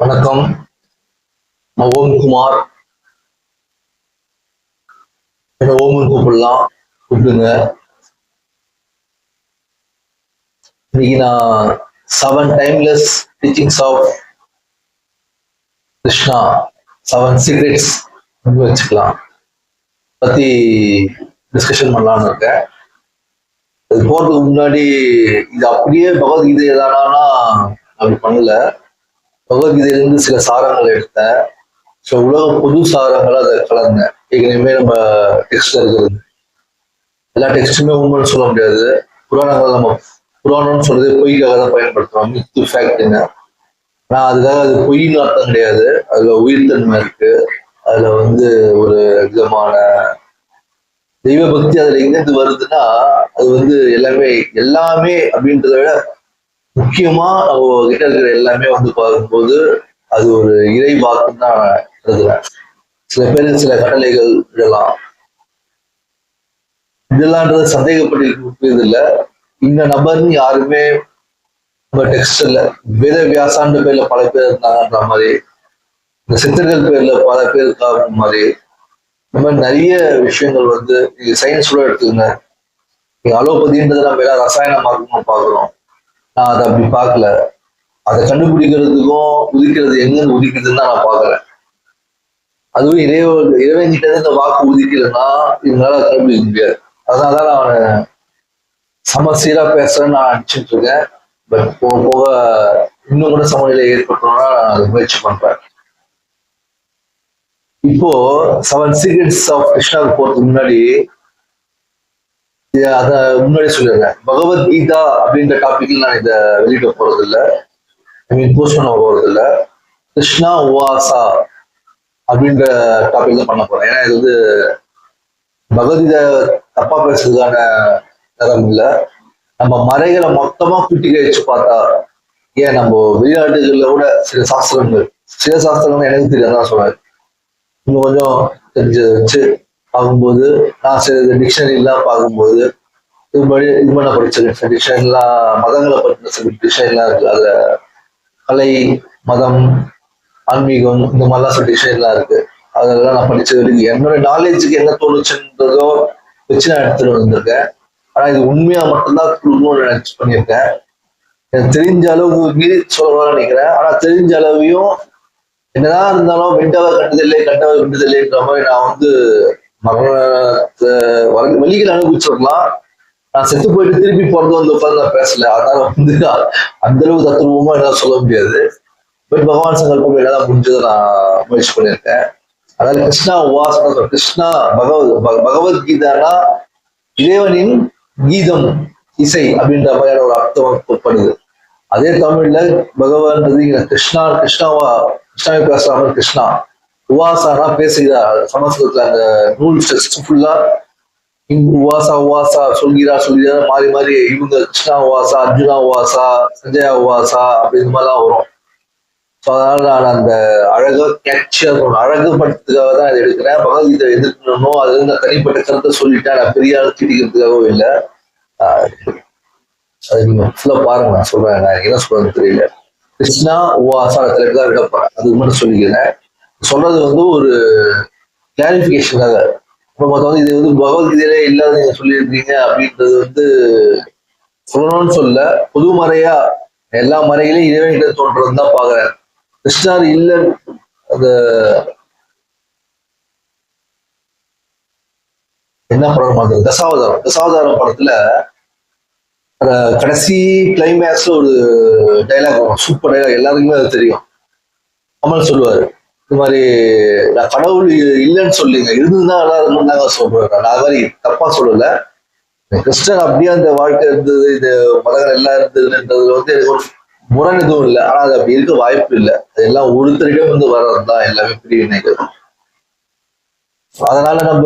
வணக்கம். நான் ஓம்குமார். என்ன ஓம்னு கூப்பிடலாம், கூப்பிடுங்க. இன்னைக்கு நான் 7 timeless teachings of Krishna, 7 secrets வச்சுக்கலாம் பத்தி டிஸ்கஷன் பண்ணலான்னு இருக்கேன். அது போறதுக்கு முன்னாடி இது அப்படியே பகவத்கீதை தானா அப்படி பண்ணல. பகவத்கீதையிலிருந்து சில சாரங்களை எடுத்தேன். ஸோ உலக பொது சாரங்களை அதை கலந்தேன். ஏற்கனவே நம்ம டெக்ஸ்ட்ல இருக்கிறது எல்லா டெக்ஸ்ட்டுமே உண்மைன்னு சொல்ல முடியாது. புராணங்கள் நம்ம புராணம்னு சொல்றது பொய்க்காக தான் பயன்படுத்துறோம், மித்து ஃபேக்ட்ங்க. ஆனால் அதுக்காக அது பொய்ன்னு அர்த்தம் கிடையாது. அதுல உயிர்த்தன்மை இருக்கு. அதுல ஒரு விதமான தெய்வ பக்தி அதுல எங்கிருந்து வருதுன்னா, அது எல்லாமே அப்படின்றத விட முக்கியமா நம்ம கிட்ட இருக்கிற எல்லாமே பார்க்கும்போது அது ஒரு இறை வாக்குன்னு தான் கருதுறேன். சில பேருக்கு சில கட்டளைகள் இதெல்லாம்ன்றது சந்தேகப்பட்டு இல்லை. இந்த நபர்னு யாருமே நம்ம டெக்ஸ்ட் இல்ல. வேத வியாசான்ற பேர்ல பல பேர் இருந்தாங்கன்ற மாதிரி, இந்த சித்தர்கள் பேர்ல பல பேர் இருக்காங்க மாதிரி, இந்த மாதிரி நிறைய விஷயங்கள் நீங்க சயின்ஸ் கூட எடுத்துக்கங்க. நீங்க அலோபதின்றது நம்ம எல்லாம் ரசாயனமாக்கணும் பாக்குறோம். நான் அதை அப்படி பார்க்கல. அதை கண்டுபிடிக்கிறதுக்கும் உதிக்கிறது எங்கிருந்து உதிக்குதுன்னு தான் நான் பாக்குறேன். அதுவும் இறைவன்கிட்ட இந்த வாக்கு உதிக்கலைன்னா இதனால கண்டுபிடிக்க முடியாது. அதனாலதான் நான் சமசீரா பேசுறேன்னு நான் நினைச்சிட்டு இருக்கேன். பட் போக போக இன்னும் கூட சமநிலை ஏற்பட்டோம்னா நான் அதை முயற்சி பண்றேன். இப்போ 7 சீக்ரெட்ஸ் ஆஃப் கிருஷ்ணாவுக்கு போறதுக்கு முன்னாடி அத முன்னாடி சொல்லிடுறேன். பகவத்கீதா அப்படின்ற டாபிக்ல நான் இதை வெளியிட போறது இல்லை, போஸ்ட் பண்ண போறது இல்லை. கிருஷ்ணா உவாசா அப்படின்ற டாபிக் தான் பண்ண போறேன். ஏன்னா இது பகவத்கீதை தப்பா பேசுறதுக்கான நேரம் இல்லை. நம்ம மறைகளை மொத்தமா கூட்டி கழிச்சு பார்த்தா, ஏன் நம்ம வெளிநாட்டுகள்ல கூட சில சாஸ்திரங்கள் எனக்கு தெரியாதான் சொல்றேன். இன்னும் கொஞ்சம் தெரிஞ்சதை வச்சு பார்க்கும்போது, நான் சில டிக்ஷனரிலாம் பார்க்கும்போது இது மாதிரி படிச்சிருக்கேன். டிக்ஷனரிலாம் மதங்களை பற்றின சில டிக்ஷனரிலாம் இருக்கு. அதுல கலை, மதம், ஆன்மீகம் இந்த மாதிரிலாம் சில டிக்ஷனரிலாம் இருக்கு. அதெல்லாம் நான் படிச்சது வரைக்கும் என்னோட நாலேஜுக்கு என்ன தோணுச்சுன்றதோ வச்சு நான் எடுத்துட்டு வந்திருக்கேன். ஆனா இது உண்மையா மட்டும்தான் கொடுக்கணும்னு நினைச்சு பண்ணியிருக்கேன். எனக்கு தெரிஞ்ச அளவுக்கு மீறி சொல்லணும்னு நினைக்கிறேன். ஆனா தெரிஞ்ச அளவையும் என்னதான் இருந்தாலும் வெண்டவை கண்டதில்லைன்ற மாதிரி நான் மரணத்தை வழிகளை அனுபவிச்சிடலாம். நான் செத்து போயிட்டு திருப்பி பிறந்து உட்காந்து நான் பேசல. அதனால அந்த அளவு தத்துவமா என்னால சொல்ல முடியாது. பட் பகவான் சங்கல்பம் என்னதான் முடிஞ்சதை நான் முயற்சி பண்ணியிருக்கேன். அதாவது கிருஷ்ணா உவாசனை, கிருஷ்ணா பகவத்கீதானா இறைவனின் கீதம், இசை அப்படின்ற மாதிரியான ஒரு அர்த்தம் படுது. அதே தமிழ்ல பகவான்றது கிருஷ்ணாவை பேசுறாங்க. கிருஷ்ணா உவாசானா பேசுகிறார். சமஸ்கிருதத்துல அந்த நூல் ஃபுல்லா உவாசா சொல்கிறார் மாறி மாறி இவங்க கிருஷ்ணா உவாசா, அர்ஜுனா உவாசா, சஞ்சயா உவாசா அப்படி இந்த மாதிரிலாம் வரும். ஸோ அதனால நான் அந்த அழகுபடுத்துறதுக்காக தான் இதை எடுக்கிறேன். பகவத்கீதை எதிர்க்கணும், அதுல இருந்து தனிப்பட்ட கருத்தை சொல்லிட்டேன். நான் பெரிய ஆள் தீட்டிக்கிறதுக்காகவும் இல்லை. அது நீங்க ஃபுல்லா பாருங்க, நான் சொல்றேன். நான் என்ன சொல்றது தெரியல. கிருஷ்ணா உவாசா தலைப்பு தான் விட போறேன். அது மட்டும் சொல்லிக்கிறேன். சொல்றது ஒரு கிளாரிபிகேஷனாக. இப்போ மொத்தம் இது பகவத்கீதையில இல்லாத நீங்க சொல்லியிருக்கீங்க அப்படின்றது சொல்லணும்னு சொல்ல, பொது மறையா எல்லா மறைகளையும் இறைவன்கிட்ட தோன்றதுன்னு தான் பாக்குறேன். கிருஷ்ணர் இல்ல அந்த என்ன படம் மாதிரி தசாவதாரம் படத்துல கடைசி கிளைமேக்ஸ்ல ஒரு டைலாக் வரும், சூப்பர் டைலாக், எல்லாருக்குமே அது தெரியும். கமல் சொல்லுவாரு, இந்த மாதிரி நான் கடவுள் இல்லைன்னு சொல்லுங்க, இருந்துதான் எல்லாருக்கும் தாங்க சொல்றேன். நான் அது மாதிரி தப்பா சொல்லல. கிருஷ்ணன் அப்படியே அந்த வாழ்க்கை இருந்தது, இந்த மதங்கள் எல்லாம் இருந்ததுன்றது எனக்கு ஒரு முரண் எதுவும் இல்லை. ஆனா அது அப்படி இருக்க வாய்ப்பு இல்லை. அதெல்லாம் ஒருத்தரிடம் வர்றதுதான் எல்லாமே பிரிவினைகள். அதனால நம்ம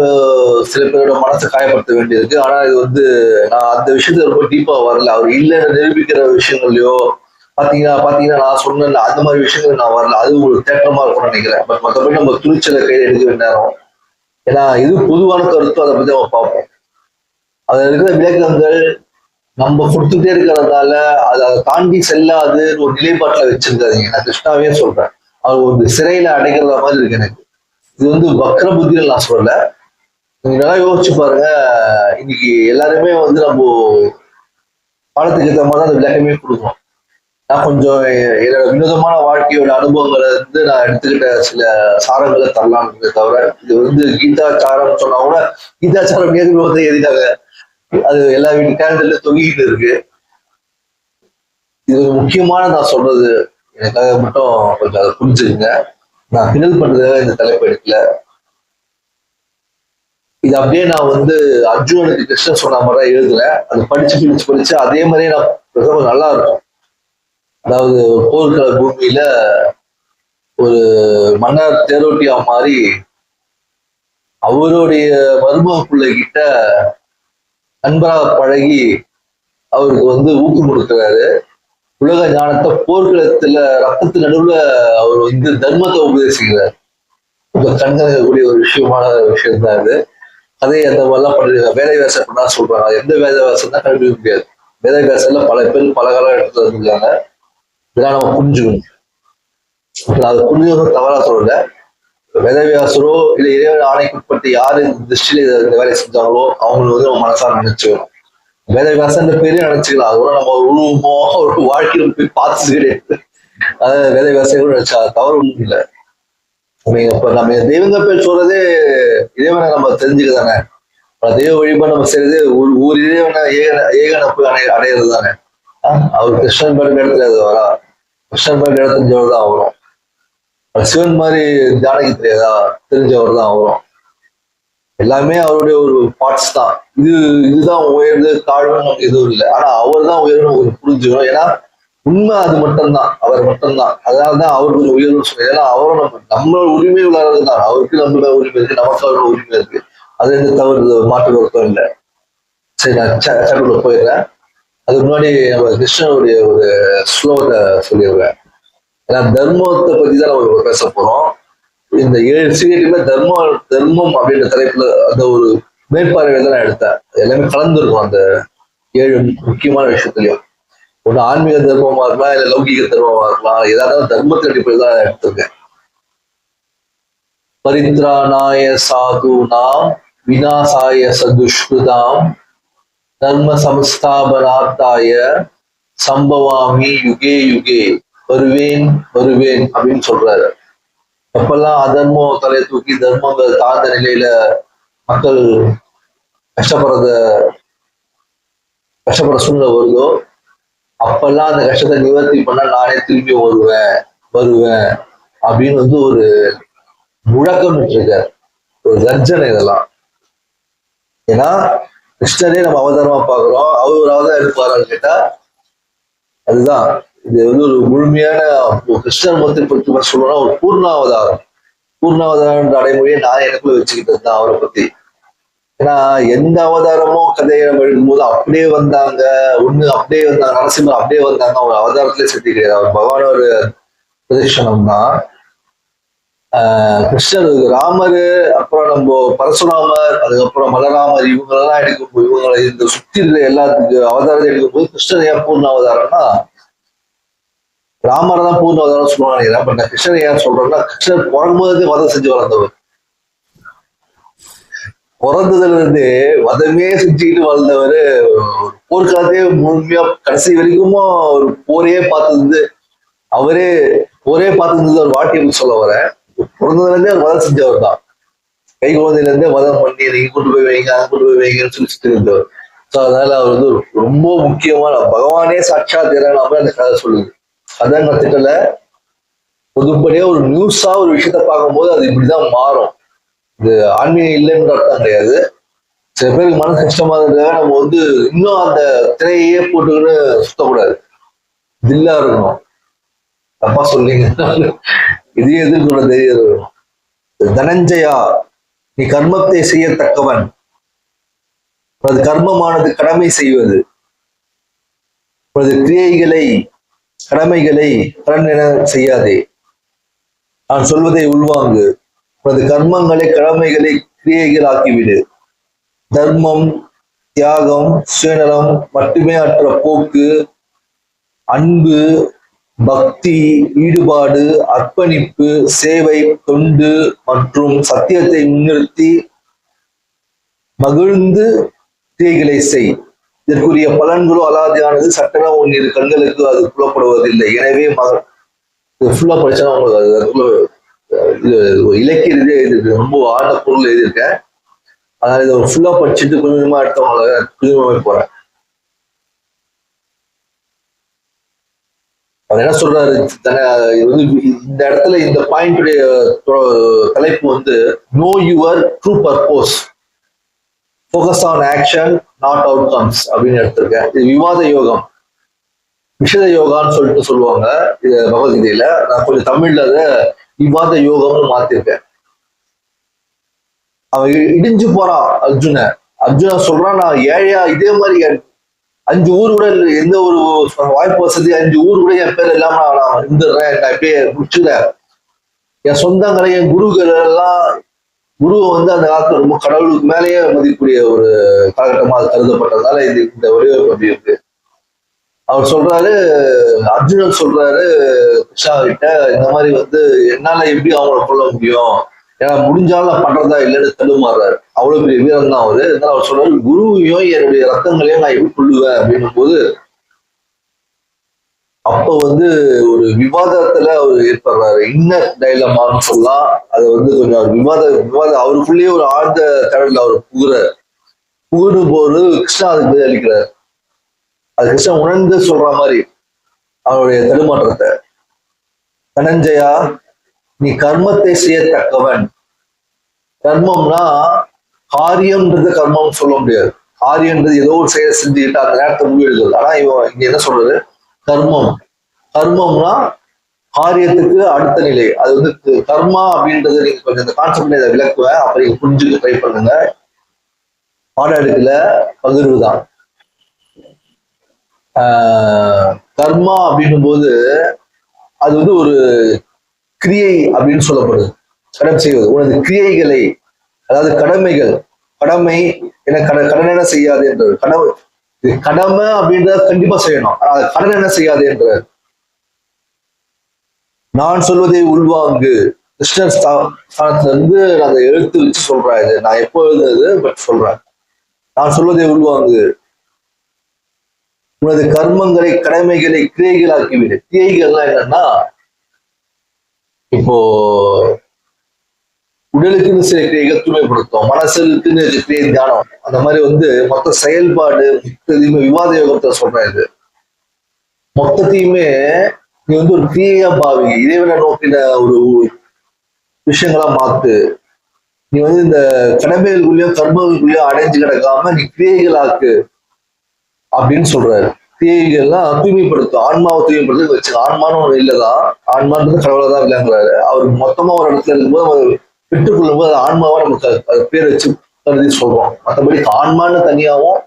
சில பேரோட மனசை காயப்படுத்த வேண்டியிருக்கு. ஆனா இது நான் அந்த விஷயத்துல ரொம்ப டீப்பா வரல. அவர் இல்லைன்னு நிரூபிக்கிற விஷயங்கள்லயோ பாத்தீங்கன்னா நான் சொன்ன அந்த மாதிரி விஷயங்கள் நான் வரல. அது ஒரு தேட்டமா இருக்கும்னு நினைக்கிறேன். பட் மற்றபடி நம்ம துணிச்சலை கையில் எடுக்க நேரம். ஏன்னா இது பொதுவான கருத்தும் அதை பத்தி நம்ம பார்ப்போம். அதுல இருக்கிற விளக்கங்கள் நம்ம கொடுத்துட்டே இருக்கிறதால அதை தாண்டி செல்லாது ஒரு நிலைப்பாட்டுல வச்சிருக்காதீங்க. நான் கிருஷ்ணாவே சொல்றேன். அவர் ஒரு சிறையில அடைக்கிற மாதிரி இருக்கு எனக்கு. இது வந்து வக்ர புத்தின்னு நான் சொல்லல. நீங்க நல்லா யோசிச்சு பாருங்க. இன்னைக்கு எல்லாருமே வந்து நம்ம பாடத்துக்கு ஏற்ற மாதிரி தான் அந்த விளக்கமே கொடுக்கணும். நான் கொஞ்சம் என்னோட வினோதமான வாழ்க்கையோட அனுபவங்களை வந்து நான் எடுத்துக்கிட்ட சில சாரங்களை தரலாம்ன்றதை தவிர, இது வந்து கீதாச்சாரம் சொன்னா கூட கீதாச்சாரம் நேர்மையை எழுதிட்டாங்க. அது எல்லா வீட்டு கேலண்டர்ல தொங்கிக்கிட்டு இருக்கு. இது முக்கியமான நான் சொல்றது, எனக்காக மட்டும் கொஞ்சம் அதை புரிஞ்சுக்குங்க. நான் பின்னல் பண்றதுக்காக இந்த தலைப்பு எடுக்கல. இது அப்படியே நான் வந்து அர்ஜுனனுக்கு கிருஷ்ணன் சொன்ன மாதிரி எழுதல. அது படிச்சு அதே மாதிரியே நான் நல்லா இருக்கும். அதாவது போர்க்கள பூமியில ஒரு மன்னர் தேரோட்டியா மாதிரி அவருடைய மருமக பிள்ளைகிட்ட நண்பராக பழகி அவருக்கு வந்து ஊக்கம் கொடுக்கிறாரு. உலக ஞானத்தை போர்க்களத்துல ரத்தத்து நடுவுல அவர் வந்து தர்மத்தை உபதேசிக்கிறார். இப்ப கண்கக்கூடிய ஒரு விஷயம் தான் இது. அதே அந்த மாதிரிலாம் பண்ணிருக்காங்க. வேதவியாசம் பண்ணா சொல்றாங்க. எந்த வேதவியாசம் தான் கண்டுபிடிக்க முடியாது. வேதவியாசம்ல பல பேர் பல காலகட்டத்தில் இருந்திருக்காங்க. இதெல்லாம் நம்ம புரிஞ்சுக்கணும். அதை புரிஞ்சுக்கணும் தவறா சொல்லல. வேதவியாசரோ இல்ல இறைவன் ஆணைக்குட்பட்டு யாரு இந்த திருஷ்டியில இந்த வேலையை செஞ்சாங்களோ அவங்களுக்கு வந்து நம்ம மனசார நினைச்சுக்கணும். வேதவியாசம் பேரே நினைச்சுக்கலாம். அது கூட நம்ம ஒரு உருவமோ ஒரு வாழ்க்கையில போய் பார்த்து கிடையாது. அதாவது வேதவியாசம் கூட நினைச்சா தவறு ஒன்றும் இல்லை. இப்ப நம்ம தெய்வங்கள் பேர் சொல்றதே இறைவனை நம்ம தெரிஞ்சுக்க தானே. தெய்வ வழிபாடு நம்ம செய்யறது ஒரு இறைவனை ஏகனை போய் அடையிறது தானே. அவர் கிருஷ்ணன் பேர் இடத்துல அது வரா, கிருஷ்ணன் பேர் இடம் தெரிஞ்சவர் தான் வரும். சிவன் மாதிரி ஜானகி தெரியாதா, தெரிஞ்சவர் தான் வரும். எல்லாமே அவருடைய ஒரு பார்ட்ஸ் தான். இதுதான் உயர்ந்து தாழ்வுன்னு நமக்கு எதுவும் இல்லை. ஆனா அவர் தான் உயர்வு நமக்கு புரிஞ்சுக்கணும். ஏன்னா உண்மை அது மட்டும்தான், அவர் மட்டும்தான். அதனாலதான் அவருக்கு உயர்வு சொல்ல. ஏன்னா அவரும் நம்ம உரிமை உள்ளது தான். அவருக்கு நம்மளோட உரிமை இருக்கு, நமக்கு அவரோட உரிமை இருக்கு. அது எந்த தவறு மாற்று வருத்தம் இல்லை. சரி, நான் சட்டுக்குள்ள போயிடுறேன். அதுக்கு முன்னாடி நம்ம கிருஷ்ணனுடைய ஒரு ஸ்லோகத்தை சொல்லிடுறேன். ஏன்னா தர்மத்தை பத்தி தான் நம்ம பேச போறோம். இந்த 7 சீரியலுமே தர்மம் அப்படின்ற தலைப்புல அந்த ஒரு மேற்பார்வையில தான் நான் எடுத்தேன். எல்லாமே கலந்துருக்கும் அந்த 7 முக்கியமான விஷயத்துலயும். ஒண்ணு ஆன்மீக தர்மமா இருக்கலாம், இல்ல லௌகிக தர்மமா இருக்கலாம். ஏதாவது தர்மத்தின் அடிப்படையில் தான் எடுத்திருக்கேன். பரித்ராணாய சாதுனாம் விநாசாய சதுஷ்கிருதாம் தர்ம சம்ஸ்தாபனார்த்தாய சம்பவாமி யுகே யுகே. வருவேன் அப்படின்னு சொல்றாரு. எப்பெல்லாம் அதர்மம் தலையை தூக்கி தர்மங்கள் தாழ்ந்த நிலையில மக்கள் கஷ்டப்படுற சூழ்நிலை வருதோ அப்பெல்லாம் அந்த கஷ்டத்தை நிவர்த்தி பண்ணா நானே திரும்பி வருவேன் அப்படின்னு வந்து ஒரு முழக்கம் இருக்காரு, ஒரு கர்ஜனை. இதெல்லாம் ஏன்னா கிருஷ்ணரே நம்ம அவதாரமா பாக்குறோம். அவர் ஒரு அவதாரம் எடுப்பாரான்னு கேட்டா அதுதான். இது வந்து ஒரு முழுமையான கிருஷ்ணர் பத்தி சொல்லணும்னா ஒரு பூர்ணாவதாரம் அடைமொழியை நான் எனக்குள்ள வச்சுக்கிட்டது தான் அவரை பத்தி. ஏன்னா எந்த அவதாரமும் கதையை நம்ம எழுதும்போது அப்படியே வந்தாங்க, நரசிம்மர் அப்படியே வந்தாங்க. அவர் அவதாரத்திலே செட்டி கிடையாது. அவர் பகவான் ஒரு பிரதட்சணம் தான். கிருஷ்ணர், ராமர், அப்புறம் நம்ம பரசுராமர், அதுக்கப்புறம் பலராமர், இவங்களெல்லாம் எடுக்கும்போது இவங்களை இந்த சுத்தி இருக்கிற எல்லாத்துக்கு அவதாரத்தை எடுக்கும்போது கிருஷ்ணர் ஏன் பூர்ண அவதாரம்னா ராமரை தான் பூர்ண அவதாரம் சொல்லுவாங்க. பட் நான் கிருஷ்ணர் ஏன் சொல்றேன்னா கிருஷ்ணர் பிறகும்போது வதம் செஞ்சு வளர்ந்தவர். பிறந்ததுல இருந்து வதமே செஞ்சுக்கிட்டு வளர்ந்தவர். போர்க்காலத்தையே முழுமையா கடைசி வரைக்கும் ஒரு போரே பார்த்துருந்து ஒரு வாட்டியம் சொல்ல வரேன். பிறந்ததுல இருந்தே அவர் வதம் செஞ்சவர் தான். கை குழந்தையில இருந்தே வதம் பண்ணி நீங்க கொண்டு போய் வைங்க, அதை கொண்டு போய் வைங்கன்னு சொல்லி இருந்தவர். ஸோ அதனால அவர் வந்து ரொம்ப முக்கியமான பகவானே சாட்சாத் இறங்கினாம அந்த கதை சொல்லுது. அதான் கத்துக்கல. பொதுப்படியா ஒரு நியூஸா ஒரு விஷயத்த பார்க்கும்போது அது இப்படிதான் மாறும். இது ஆன்மீகம் இல்லைன்ற அர்த்தம் கிடையாது. சில பேருக்கு மனசு கஷ்டமா இருக்கிறத நம்ம வந்து இன்னும் அந்த திரையே போட்டுக்கிட்டு சுத்தக்கூடாது. தில்லா இருக்கணும். தப்பா சொல்லிங்க, இதையும் எதிர்கொள்ள தைரியம் இருக்கணும். தனஞ்சயா, நீ கர்மத்தை செய்யத்தக்கவன். அது கர்மமானது கடமை செய்வது. கடமைகளை கடன் என செய்யாதே. நான் சொல்வதை உள்வாங்கு. உனது கர்மங்களை கடமைகளை கிரியைகள் ஆக்கிவிடு. தர்மம், தியாகம், சுயநலம் மட்டுமே அற்ற போக்கு, அன்பு, பக்தி, ஈடுபாடு, அர்ப்பணிப்பு, சேவை, தொண்டு மற்றும் சத்தியத்தை முன்னிறுத்தி மகிழ்ந்து கிரியைகளை செய். இதற்குரிய பலன்களோ அலாதியானது, சட்டன உன் கண்களுக்கு அது புலப்படுவதில்லை. எனவே ஃபுல்லா படிச்சா உங்களுக்கு அதுக்குள்ள இலக்கிய ரீதியா எழுதிருக்கு, ரொம்ப ஆழ்ந்த பொருள் எழுதியிருக்கேன். அதனால இதை ஃபுல்லா படிச்சுட்டு கொஞ்சம் கொஞ்சமா எடுத்தவங்களை புரிதமாவே போறேன். அவர் என்ன சொல்றாரு, இந்த இடத்துல இந்த பாயிண்டுடைய தலைப்பு வந்து no your true purpose, focus on action not outcomes அப்படின்னு எடுத்திருக்கேன். இது விவாத யோகம், விஷத யோகான்னு சொல்லிட்டு சொல்லுவாங்க இது பகவத்கீதையில. நான் கொஞ்சம் தமிழ்ல அதை விவாத யோகம்னு மாத்திருக்கேன். அவன் இடிஞ்சு போறான் அர்ஜுன சொல்றான், நான் ஏழையா இதே மாதிரி 5 ஊர் கூட எந்த ஒரு வாய்ப்பு வசதி 5 ஊர் கூட என் பேர் இல்லாம நான் இருந்துடுறேன், நான் இப்பயே முடிச்சுக்கிறேன். என் சொந்தங்களை என் குருக்கள் எல்லாம், குருவை வந்து அந்த காலத்துல ரொம்ப கடவுளுக்கு மேலேயே மதிக்கக்கூடிய ஒரு காலகட்டமா அது கருதப்பட்டதுனால இந்த வடிவமைப்பு அப்படி இருக்கு. அவர் சொல்றாரு, அர்ஜுனன் சொல்றாரு கிருஷ்ணா கிட்ட, இந்த மாதிரி வந்து என்னால எப்படி அவங்கள கொள்ள முடியும், ஏன்னா முடிஞ்சாலும் நான் பண்றதா இல்லைன்னு தடுமாறுறாரு. அவ்வளவு பெரிய வீரம் தான் அவரு. அதனால அவர் சொல்றாரு, குருவையும் என்னுடைய ரத்தங்களையும் நான் எப்படி கொள்ளுவேன் அப்படின்னும் போது அப்ப வந்து ஒரு விவாதத்துல அவர் ஏற்படுறாரு. இன்னர் டைலமான்னு சொல்லலாம். அதை வந்து கொஞ்சம் விவாதம் அவருக்குள்ளேயே ஒரு ஆழ்ந்த கடல்ல அவர் புகுடும் போது கிருஷ்ணா அதுக்கு பதில் அளிக்கிறார். அது கிருஷ்ணா உணர்ந்து சொல்ற மாதிரி அவருடைய தடுமாற்றத்தை. தனஞ்சயா, நீ கர்மத்தை செய்யத்தக்கவன். கர்மம்னா காரியம்ன்றது கர்மம்னு சொல்ல முடியாது. காரியம்ன்றது ஏதோ ஒரு செயலை செஞ்சுக்கிட்டு அந்த நேரத்தை முடிவெடுக்கிறது. ஆனா இவன் இங்க என்ன சொல்றது, கர்மம்னா காரியத்துக்கு அடுத்த நிலை. அது வந்து கர்மா அப்படின்றது நீங்க கொஞ்சம் இந்த கான்செப்ட் இதை விளக்குவேன், அப்ப நீங்க புரிஞ்சுக்க ட்ரை பண்ணுங்க. பாடம் எடுக்கல, பகிர்வுதான். கர்மா அப்படின்னும் போது அது வந்து ஒரு கிரியை அப்படின்னு சொல்லப்படுது. கடன் செய்வது, உனது கிரியைகளை, அதாவது கடமைகள். கடமை என்ன, கடன் என்ன செய்யாது என்றது. கடமை அப்படின்றத கண்டிப்பா செய்யணும், ஆனா கடன் என்ன செய்யாது என்றார். நான் சொல்வதை உள்வாங்கு. கிருஷ்ணர் ஸ்தானத்துல இருந்து அந்த எழுத்து வச்சு சொல்றேன். இது நான் எப்போ எழுதுறது பட் சொல்றேன். நான் சொல்வதை உள்வாங்கு. உனது கர்மங்களை, கடமைகளை கிரியைகளாக்கிவிடு. கிரியைகள்லாம் என்னன்னா, இப்போ உடலுக்குன்னு சில கிரியைகள் தூய்மைப்படுத்தும், மனசுக்குன்னு கிரியை தியானம், அந்த மாதிரி வந்து மொத்த செயல்பாடு விவாத யோகத்தை சொல்றேன். இது மொத்தத்தையுமே நீ வந்து ஒரு கிரியையா பாவி, இறைவனை நோக்கின ஒரு விஷயங்களா மாத்து. நீ வந்து இந்த கடமைகளுக்குள்ளேயும் கர்மங்களுக்குள்ளேயும் அடைஞ்சு கிடக்காம நீ கிரியைகளாக்கு அப்படின்னு சொல்றாரு. கிரியைகள்லாம் தூய்மைப்படுத்தும், ஆன்மாவை தூய்மைப்படுத்த வச்சு. ஆன்மான்னு ஒண்ணு இல்லதான், ஆன்மான்றது கடவுளை தான் இல்லைங்கிறாரு. அவர் மொத்தமா ஒரு இடத்துல இருக்கும்போது அவர் பெற்றுக்கொள்ளும் போது ஆன்மாவா நமக்கு அது பேர் வச்சு கருதி சொல்றோம். மற்றபடி ஆன்மான்னு தனியாவும்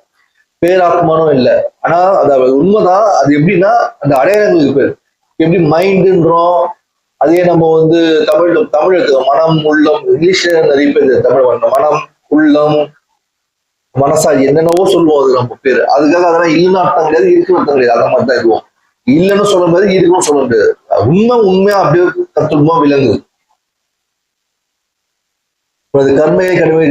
பேராத்மானும் இல்லை. ஆனா அது உண்மைதான். அது எப்படின்னா அந்த அடையாளங்களுக்கு பேர் எப்படி மைண்டுன்றோம், அதே நம்ம வந்து தமிழ் எடுத்துக்கோ, மனம், உள்ளம். இங்கிலீஷ்ல நிறைய பேர் தமிழ் மனம், உள்ளம், மனசா என்னென்னவோ சொல்லுவோம். அது நம்ம பேரு. அதுக்காக அதெல்லாம் இல்லைன்னு அர்த்தம் கிடையாது, இருக்குன்னு அர்த்தம் கிடையாது. அந்த மாதிரி தான் இதுவும் இல்லைன்னு சொல்ல முடியாது, இருக்குன்னு சொல்ல முடியாது. உண்மையா அப்படியே தத்துவமா விளங்குது. கர்மையை கடமை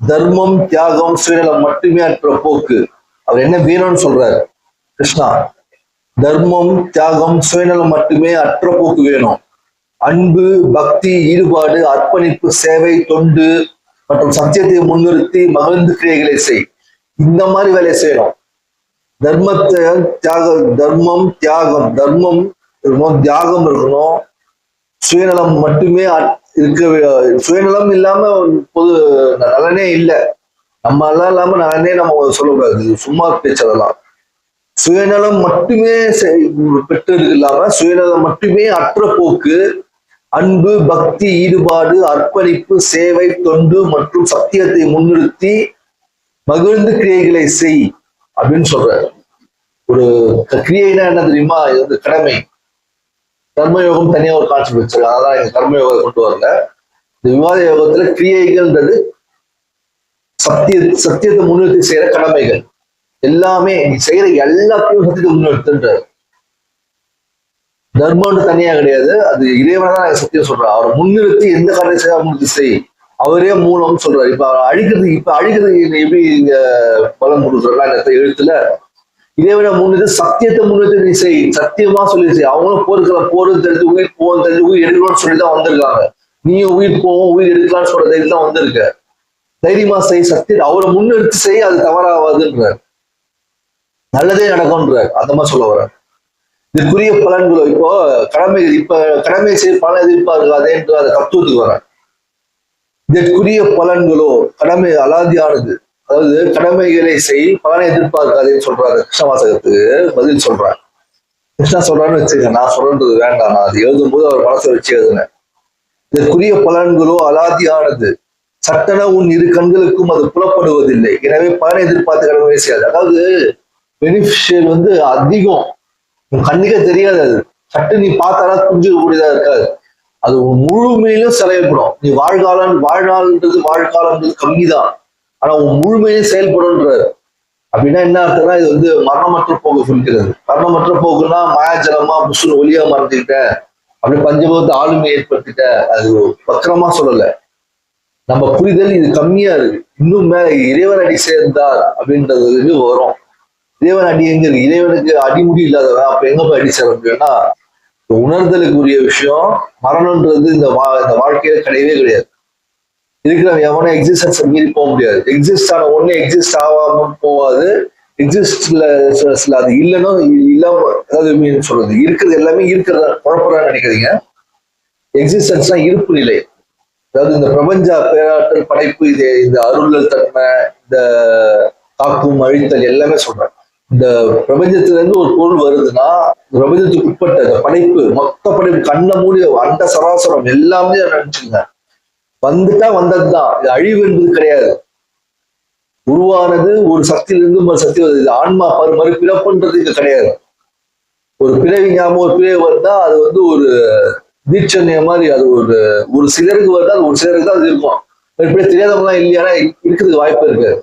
தர்மம், தியாகம், சுயநலம் மட்டுமே அற்ற போக்கு. அவர் என்ன வேணும்னு சொல்றாரு கிருஷ்ணா, தர்மம், தியாகம், சுயநலம் மட்டுமே அற்ற போக்கு வேணும். அன்பு, பக்தி, ஈடுபாடு, அர்ப்பணிப்பு, சேவை, தொண்டு மற்றும் சத்தியத்தை முன்னிறுத்தி மகிழ்ந்து கிரியைகளை செய். இந்த மாதிரி வேலையை செய்யணும். தர்மத்தை தர்மம், தியாகம் இருக்கணும், தியாகம் இருக்கணும். சுயநலம் மட்டுமே சுயநலம் இல்லாம பொது நலனே இல்லை. நம்ம எல்லாம் இல்லாம நலனே நம்ம சொல்லக்கூடாது, சும்மா பேச்சதெல்லாம். சுயநலம் மட்டுமே பெற்று இல்லாம சுயநலம் மட்டுமே அற்ற போக்கு, அன்பு, பக்தி, ஈடுபாடு, அர்ப்பணிப்பு, சேவை, தொண்டு மற்றும் சத்தியத்தை முன்னிறுத்தி மகிழ்ந்து கிரியைகளை செய் அப்படின்னு சொல்றாரு. ஒரு கிரியைனா என்ன தெரியுமா, இது வந்து கடமை. கர்மயோகம் தனியா ஒரு கான்செப்ட் வச்சிருக்காங்க, அதான் எங்க கர்மயோகம் கொண்டு வரல. இந்த விவாத யோகத்துல கிரியைகள்ன்றது சத்தியத்தை முன்னிறுத்தி செய்யற கடமைகள் எல்லாமே. நீ செய்யற எல்லாத்தையும் சத்தியத்தை முன்னிறுத்துன்றார். தர்மம்னு தனியா கிடையாது, அது இறைவனை தான் நாங்க சத்தியம் சொல்றோம். அவரை முன்னிறுத்தி எந்த காரியம் செய்ய முன்னிறுத்தி செய், அவரே மூலம்னு சொல்றாரு. இப்ப அழிக்கிறதுக்கு எப்படி இங்க பலம் கொடுக்குறோம்னா இந்த எழுத்துல இறைவனை முன்னிறுத்தி சத்தியத்தை முன்னிறுத்தி நீ செய், சத்தியமா சொல்லி செய். அவங்களும் போருக்கு தெரிஞ்சு உயிர் போகும் தெரிஞ்சு உயிர் எடுக்கணும்னு சொல்லிதான் வந்திருக்காங்க. நீயும் உயிர் போவோம் உயிர் எடுக்கலாம்னு சொல்ற தைரியம் தான் வந்திருக்க. தைரியமா செய், சத்தியத்தை அவரை முன்னிறுத்தி செய், அது தவறாவாதுன்றார், நல்லதே நடக்கும்ன்றார். அந்த மாதிரி சொல்ல வர்றார். இதுக்குரிய பலன்களோ இப்போ கடமை செய்ய பலன் எதிர்பார்க்காதே என்று அதை தத்துவத்துக்கு வர. இதற்குரிய பலன்களோ கடமை அலாதியானது, அதாவது கடமைகளை செய் பலனை எதிர்பார்க்காதேன்னு சொல்றாரு. கிருஷ்ண வாசகத்துக்கு பதில் சொல்றாரு. கிருஷ்ணா சொல்றான்னு வச்சுக்க, நான் சொல்றது வேண்டாம், நான் அது எழுதும் போது அவர் மனசை வச்சு எழுதுனேன். இதற்குரிய பலன்களோ அலாதியானது, சட்டன உன் இரு கண்களுக்கும் அது புலப்படுவதில்லை, எனவே பலனை எதிர்பார்த்து கடமை செய்யாது. அதாவது பெனிஃபிஷியல் அதிகம், உன் கண்ணுக்கே தெரியாது. அது சட்டு நீ பார்த்தாலும் புரிஞ்சுக்க கூடியதா இருக்காது. அது முழுமையிலும் செயல்படும். நீ வாழ்நாள்ன்றது வாழ்காலம்ன்றது கம்மிதான், ஆனா உன் முழுமையிலும் செயல்படும்ன்றாரு. அப்படின்னா என்ன அர்த்தம்னா, இது மரணமற்ற போக்கு சொல்கிறது. மரணமற்ற போக்குன்னா மாயாஜலமா புசுன்னு ஒளியா மறைஞ்சுக்கிட்ட, அப்படி பஞ்சபூத ஆளுமை ஏற்படுத்திட்ட, அது பத்திரமா சொல்லல. நம்ம புரிதல் இது கம்மியா இருக்கு. இன்னும் மேல இறைவன் அடி சேர்ந்தார் அப்படின்றது வரும். இறைவன் அடி எங்க இருக்கு? இறைவனுக்கு அடிமுடி இல்லாதவன் அப்ப எங்க போய் அடி சேர முடியும்னா, உணர்தலுக்கு உரிய விஷயம் மரணம்ன்றது இந்த வாழ்க்கையில கிடையவே கிடையாது. இருக்கிற எவனே எக்ஸிஸ்டன்ஸ் மீறி போக முடியாது. எக்ஸிஸ்ட் ஆன ஒண்ணு எக்ஸிஸ்ட் ஆகாம போகாது. எக்ஸிஸ்ட்ல அது இல்லைன்னா இல்லாம, அதாவது சொல்றது இருக்கிறது எல்லாமே இருக்கிறதா குழப்பறான்னு நினைக்காதீங்க. எக்ஸிஸ்டன்ஸ்னா இருப்பு நிலை. அதாவது இந்த பிரபஞ்ச பேராற்றல் படைப்பு, இந்த அருளல் தன்மை, இந்த தாக்கும் அழித்தல் எல்லாமே சொல்றேன். இந்த பிரபஞ்சத்துல இருந்து ஒரு பொருள் வருதுன்னா, பிரபஞ்சத்துக்கு உட்பட்ட இந்த படைப்பு, மொத்த படைப்பு, கண்ணை மூடி அண்ட சராசரம் எல்லாமே நினைச்சுங்க. வந்துட்டா வந்ததுதான். இது அழிவு என்பது கிடையாது. உருவானது ஒரு சக்தியிலிருந்து ஒரு சக்தி வருது. இது ஆன்மா மறுபிறப்புன்றது இது கிடையாது. ஒரு பிறவி ஞாபகம் ஒரு பிறவி வருதா, அது ஒரு தீட்சண்ய மாதிரி, அது ஒரு சிலருக்கு வருதா, அது ஒரு சிலருக்கு தான் அது இருக்கும். இப்படி தெரியாதவங்க இல்லையானா இருக்கிறதுக்கு வாய்ப்பு இருக்கு.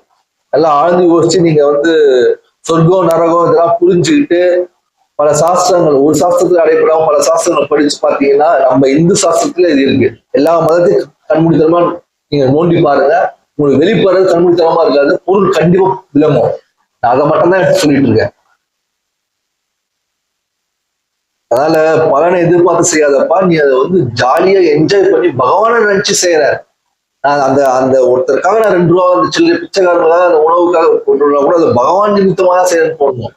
எல்லாம் ஆழ்ந்து யோசிச்சு நீங்க சொர்க்கம் நரகம் இதெல்லாம் புரிஞ்சுக்கிட்டு பல சாஸ்திரங்கள், ஒரு சாஸ்திரத்துல அடைப்படாம பல சாஸ்திரங்கள் படிச்சு பார்த்தீங்கன்னா, நம்ம இந்து சாஸ்திரத்துல இது இருக்கு. எல்லா மதத்தையும் கண்மூடித்தனமா நீங்க நோண்டி பாருங்க, உங்களுக்கு வெளிப்படுறது கண்மூடித்தனமா இருக்காது, பொருள் கண்டிப்பா விளங்கும். நான் அதை மட்டும்தான் எடுத்து சொல்லிட்டு இருக்கேன். அதனால பலனை எதிர்பார்த்து செய்யாதப்பா, நீ அதை ஜாலியா என்ஜாய் பண்ணி பகவானை நினைச்சு செய்யற. நான் அந்த ஒருத்தருக்காக நான் 2 ரூபா சில்லறை பிச்சைக்காரங்களுக்காக அந்த உணவுக்காக கொண்டு கூட அது பகவான் நிமித்தமா தான் செய்யணும் போடணும்.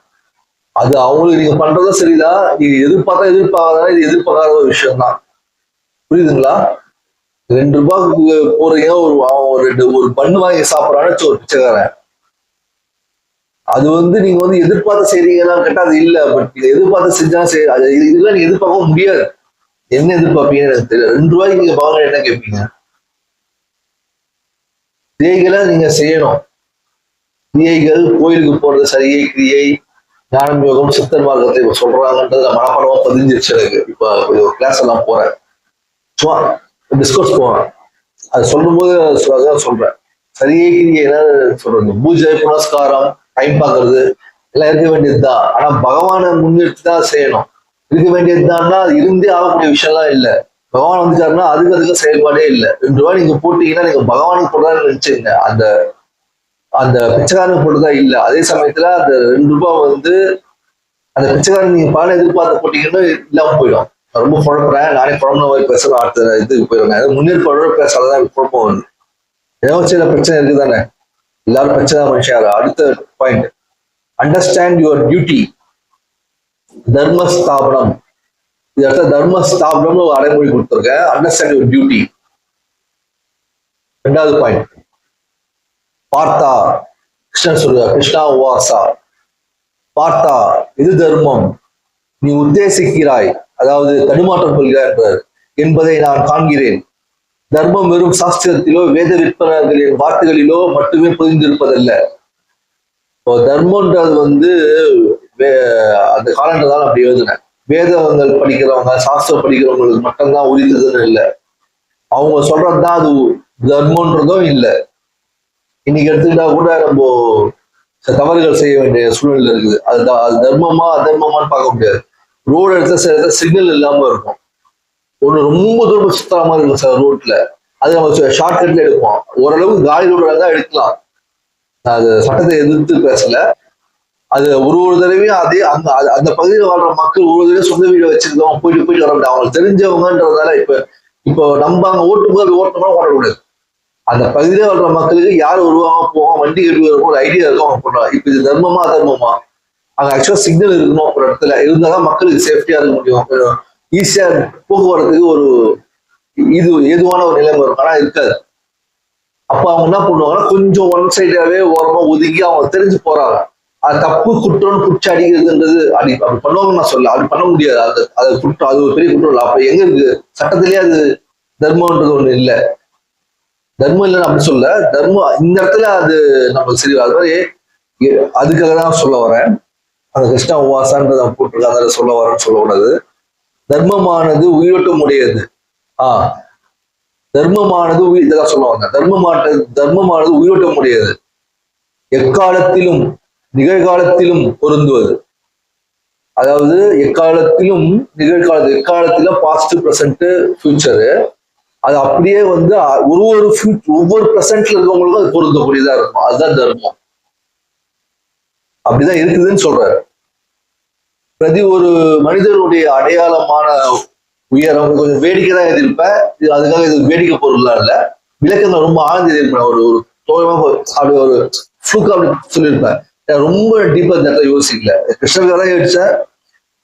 அது அவங்களுக்கு நீங்க பண்றதும் சரிதான். நீங்க எதிர்பார்க்காதான் இது எதிர்பார்க்காத ஒரு விஷயம் தான். புரியுதுங்களா? 2 ரூபாய்க்கு போறீங்க, ஒரு பண்ணு வாங்கி சாப்பிடறான்னு ஒரு பிச்சைக்காரன், அது நீங்க எதிர்பார்த்து செய்றீங்கன்னா கேட்டா அது இல்ல. பட் இதை எதிர்பார்த்து செஞ்சா அது இதெல்லாம் நீங்க எதிர்பார்க்கவும் முடியாது. என்ன எதிர்பார்ப்பீங்கன்னு எனக்கு தெரியல. 2 ரூபாய்க்கு நீங்க பகவான் என்ன கேட்பீங்க? கிரியைகளை நீங்க செய்யணும். கிரியைகள், கோயிலுக்கு போறது சரியை கிரியை, ஞானம் யோகம், சித்தர் மார்க்கத்தை சொல்றாங்கன்றது மனப்பாடமா பதிஞ்சிருச்சு எனக்கு. இப்ப கிளாஸ் எல்லாம் போறேன், சும்மா டிஸ்கஸ் போவேன், அது சொல்லும் போது சொல்றேன். சரியை கிரியை என்ன சொல்றது, பூஜை புனஸ்காரம், டைம் பார்க்கறது எல்லாம் இருக்க வேண்டியதுதான். ஆனா பகவானை முன்னிறுத்தி தான் செய்யணும். இருக்க வேண்டியதுதான்னா அது இருந்தே ஆகக்கூடிய விஷயம்லாம் இல்லை. பகவான் வந்துட்டாருன்னா அதுக்கு செயல்பாடே இல்லை. 2 ரூபாய் நீங்க போட்டீங்கன்னா நீங்க பகவானுக்கு போடுறதா நினைச்சுங்க, அந்த பிச்சைக்காரனுக்கு போடுறதா இல்லை. அதே சமயத்துல அந்த 2 ரூபாய் அந்த பிச்சைக்காரன் நீங்க பலனை எதிர்பார்த்து போட்டீங்கன்னா இல்லாம போயிடும். ரொம்ப குழப்பறேன், நானே குழம்புன மாதிரி பேசலாம், அடுத்த இதுக்கு போயிடுங்க. முன்னேற்போட பேசாதான் குழப்பம் வருது. ஏதோ சில பிரச்சனை இருக்குதானே, எல்லாரும் பிரச்சனை மனுஷன். அடுத்த பாயிண்ட், அண்டர்ஸ்டாண்ட் யுவர் டியூட்டி. தர்மஸ்தாபனம், இது அடுத்த தர்மஸ்தாபனம்னு ஒரு அடைமொழி கொடுத்துருக்கேன். Understand your duty. 2வது பாயிண்ட், பார்த்தா. கிருஷ்ணன் சொல்றார், கிருஷ்ணா உவாசா, பார்த்தா இது தர்மம், நீ உத்தேசிக்கிறாய், அதாவது தடுமாற்றம் கொள்கிறார் என்பதை நான் காண்கிறேன். தர்மம் வெறும் சாஸ்திரத்திலோ வேத விற்பனர்களின் வார்த்தைகளிலோ மட்டுமே புரிந்திருப்பதல்ல. தர்மன்றது அந்த காலன்றதால அப்படி எழுதுனேன். வேதங்கள் படிக்கிறவங்க, சாஸ்திரம் படிக்கிறவங்களுக்கு மட்டும்தான் உரித்ததுன்னு இல்லை. அவங்க சொல்றதுதான் அது தர்மன்றதும் இல்லை. இன்னைக்கு எடுத்துக்கிட்டா கூட நம்ம தவறுகள் செய்ய வேண்டிய சூழ்நிலை இருக்குது. அது தர்மமா அதர்மமான்னு பார்க்க முடியாது. ரோடு எடுத்த சில சிக்னல் இல்லாம இருக்கும். ஒண்ணு ரொம்ப தூரம் சுத்துற மாதிரி இருக்கும் சார் ரோட்ல. அது நம்ம ஷார்ட் கட்ல எடுப்போம். ஓரளவுக்கு காலி ரோடு தான் எடுக்கலாம். அது சட்டத்தை எதிர்த்து பேசல. அது ஒரு தடவையும் அதே அந்த அந்த பகுதியில் வாழ்ற மக்கள் ஒரு தடவை சொந்த வீடு வச்சிருக்கோம், போயிட்டு வர முடியும். அவங்களுக்கு தெரிஞ்சவங்கன்றதால இப்போ நம்ம அங்க ஓட்டும்போது ஓடக்கூடாது. அந்த பகுதியில வாழ்ற மக்களுக்கு யார் வருவாங்க போவாங்க, வண்டி கட்டி வரும் ஒரு ஐடியா இருக்கும் அவங்க போடுறாங்க. இப்ப இது தர்மமா அதர்மமா? அங்க ஆக்சுவலா சிக்னல் இருக்கணும் ஒரு இடத்துல, இருந்தாதான் மக்களுக்கு சேஃப்டியா இருக்க முடியும். ஈஸியா போக்குவரத்துக்கு ஒரு ஏதுவான ஒரு நிலைமை இருக்கும். ஆனா இருக்காது. அப்ப அவங்க என்ன பண்ணுவாங்கன்னா கொஞ்சம் ஒன் சைடாவே ஓரமா ஒதுங்கி அவங்க தெரிஞ்சு போறாங்க. அது தப்பு குற்றம் குச்சி அடிக்கிறதுன்றது அப்படி பண்ணுவாங்கன்னு நான் சொல்ல. அப்படி பண்ண முடியாது. அது குற்றம், அது ஒரு பெரிய குற்றம் இல்லை. அப்ப எங்க இருக்கு சட்டத்திலேயே அது தர்மம்ன்றது ஒண்ணு இல்லை. தர்மம் இல்லைன்னு அப்படி சொல்ல. தர்மம் இந்த இடத்துல அது நமக்கு சரி. அது மாதிரி அதுக்காக தான் சொல்ல வரேன். அந்த கிருஷ்ணா உவாசான்றத போட்டிருக்காங்க, அதை சொல்ல வரேன்னு சொல்லக்கூடாது. தர்மமானது உயிரோட்டம் உடையது. தர்மமானது இதெல்லாம் சொல்லுவாங்க. தர்மமானது உயிரோட்டம் உடையது, எக்காலத்திலும் நிகழ்காலத்திலும் பொருந்துவது. அதாவது எக்காலத்திலும் எக்காலத்திலும் பாஸ்ட் பிரசன்ட் ஃபியூச்சரு, அது அப்படியே வந்து ஒவ்வொரு பிரசன்ட்ல இருக்கவங்களுக்கும் அது பொருந்தக்கூடியதா இருக்கும். அதுதான் தர்மம். அப்படிதான் இருக்குதுன்னு சொல்றாரு. பிரதி ஒரு மனிதனுடைய அடையாளமான உயரம் கொஞ்சம் வேடிக்கை தான் எதிர்ப்பேன். அதுக்காக இது வேடிக்கை பொருள்லாம் இல்லை. விளக்கங்கள் ரொம்ப ஆழ்ந்து எதிர்ப்பேன். ஒரு தோழமா அப்படி ஒரு ஃப்ளூக் அப்படி சொல்லியிருப்பேன். ரொம்ப டீப்பா இந்த இடத்துல யோசிக்கல. கிருஷ்ணனுக்காக தான் யோசிச்சேன்.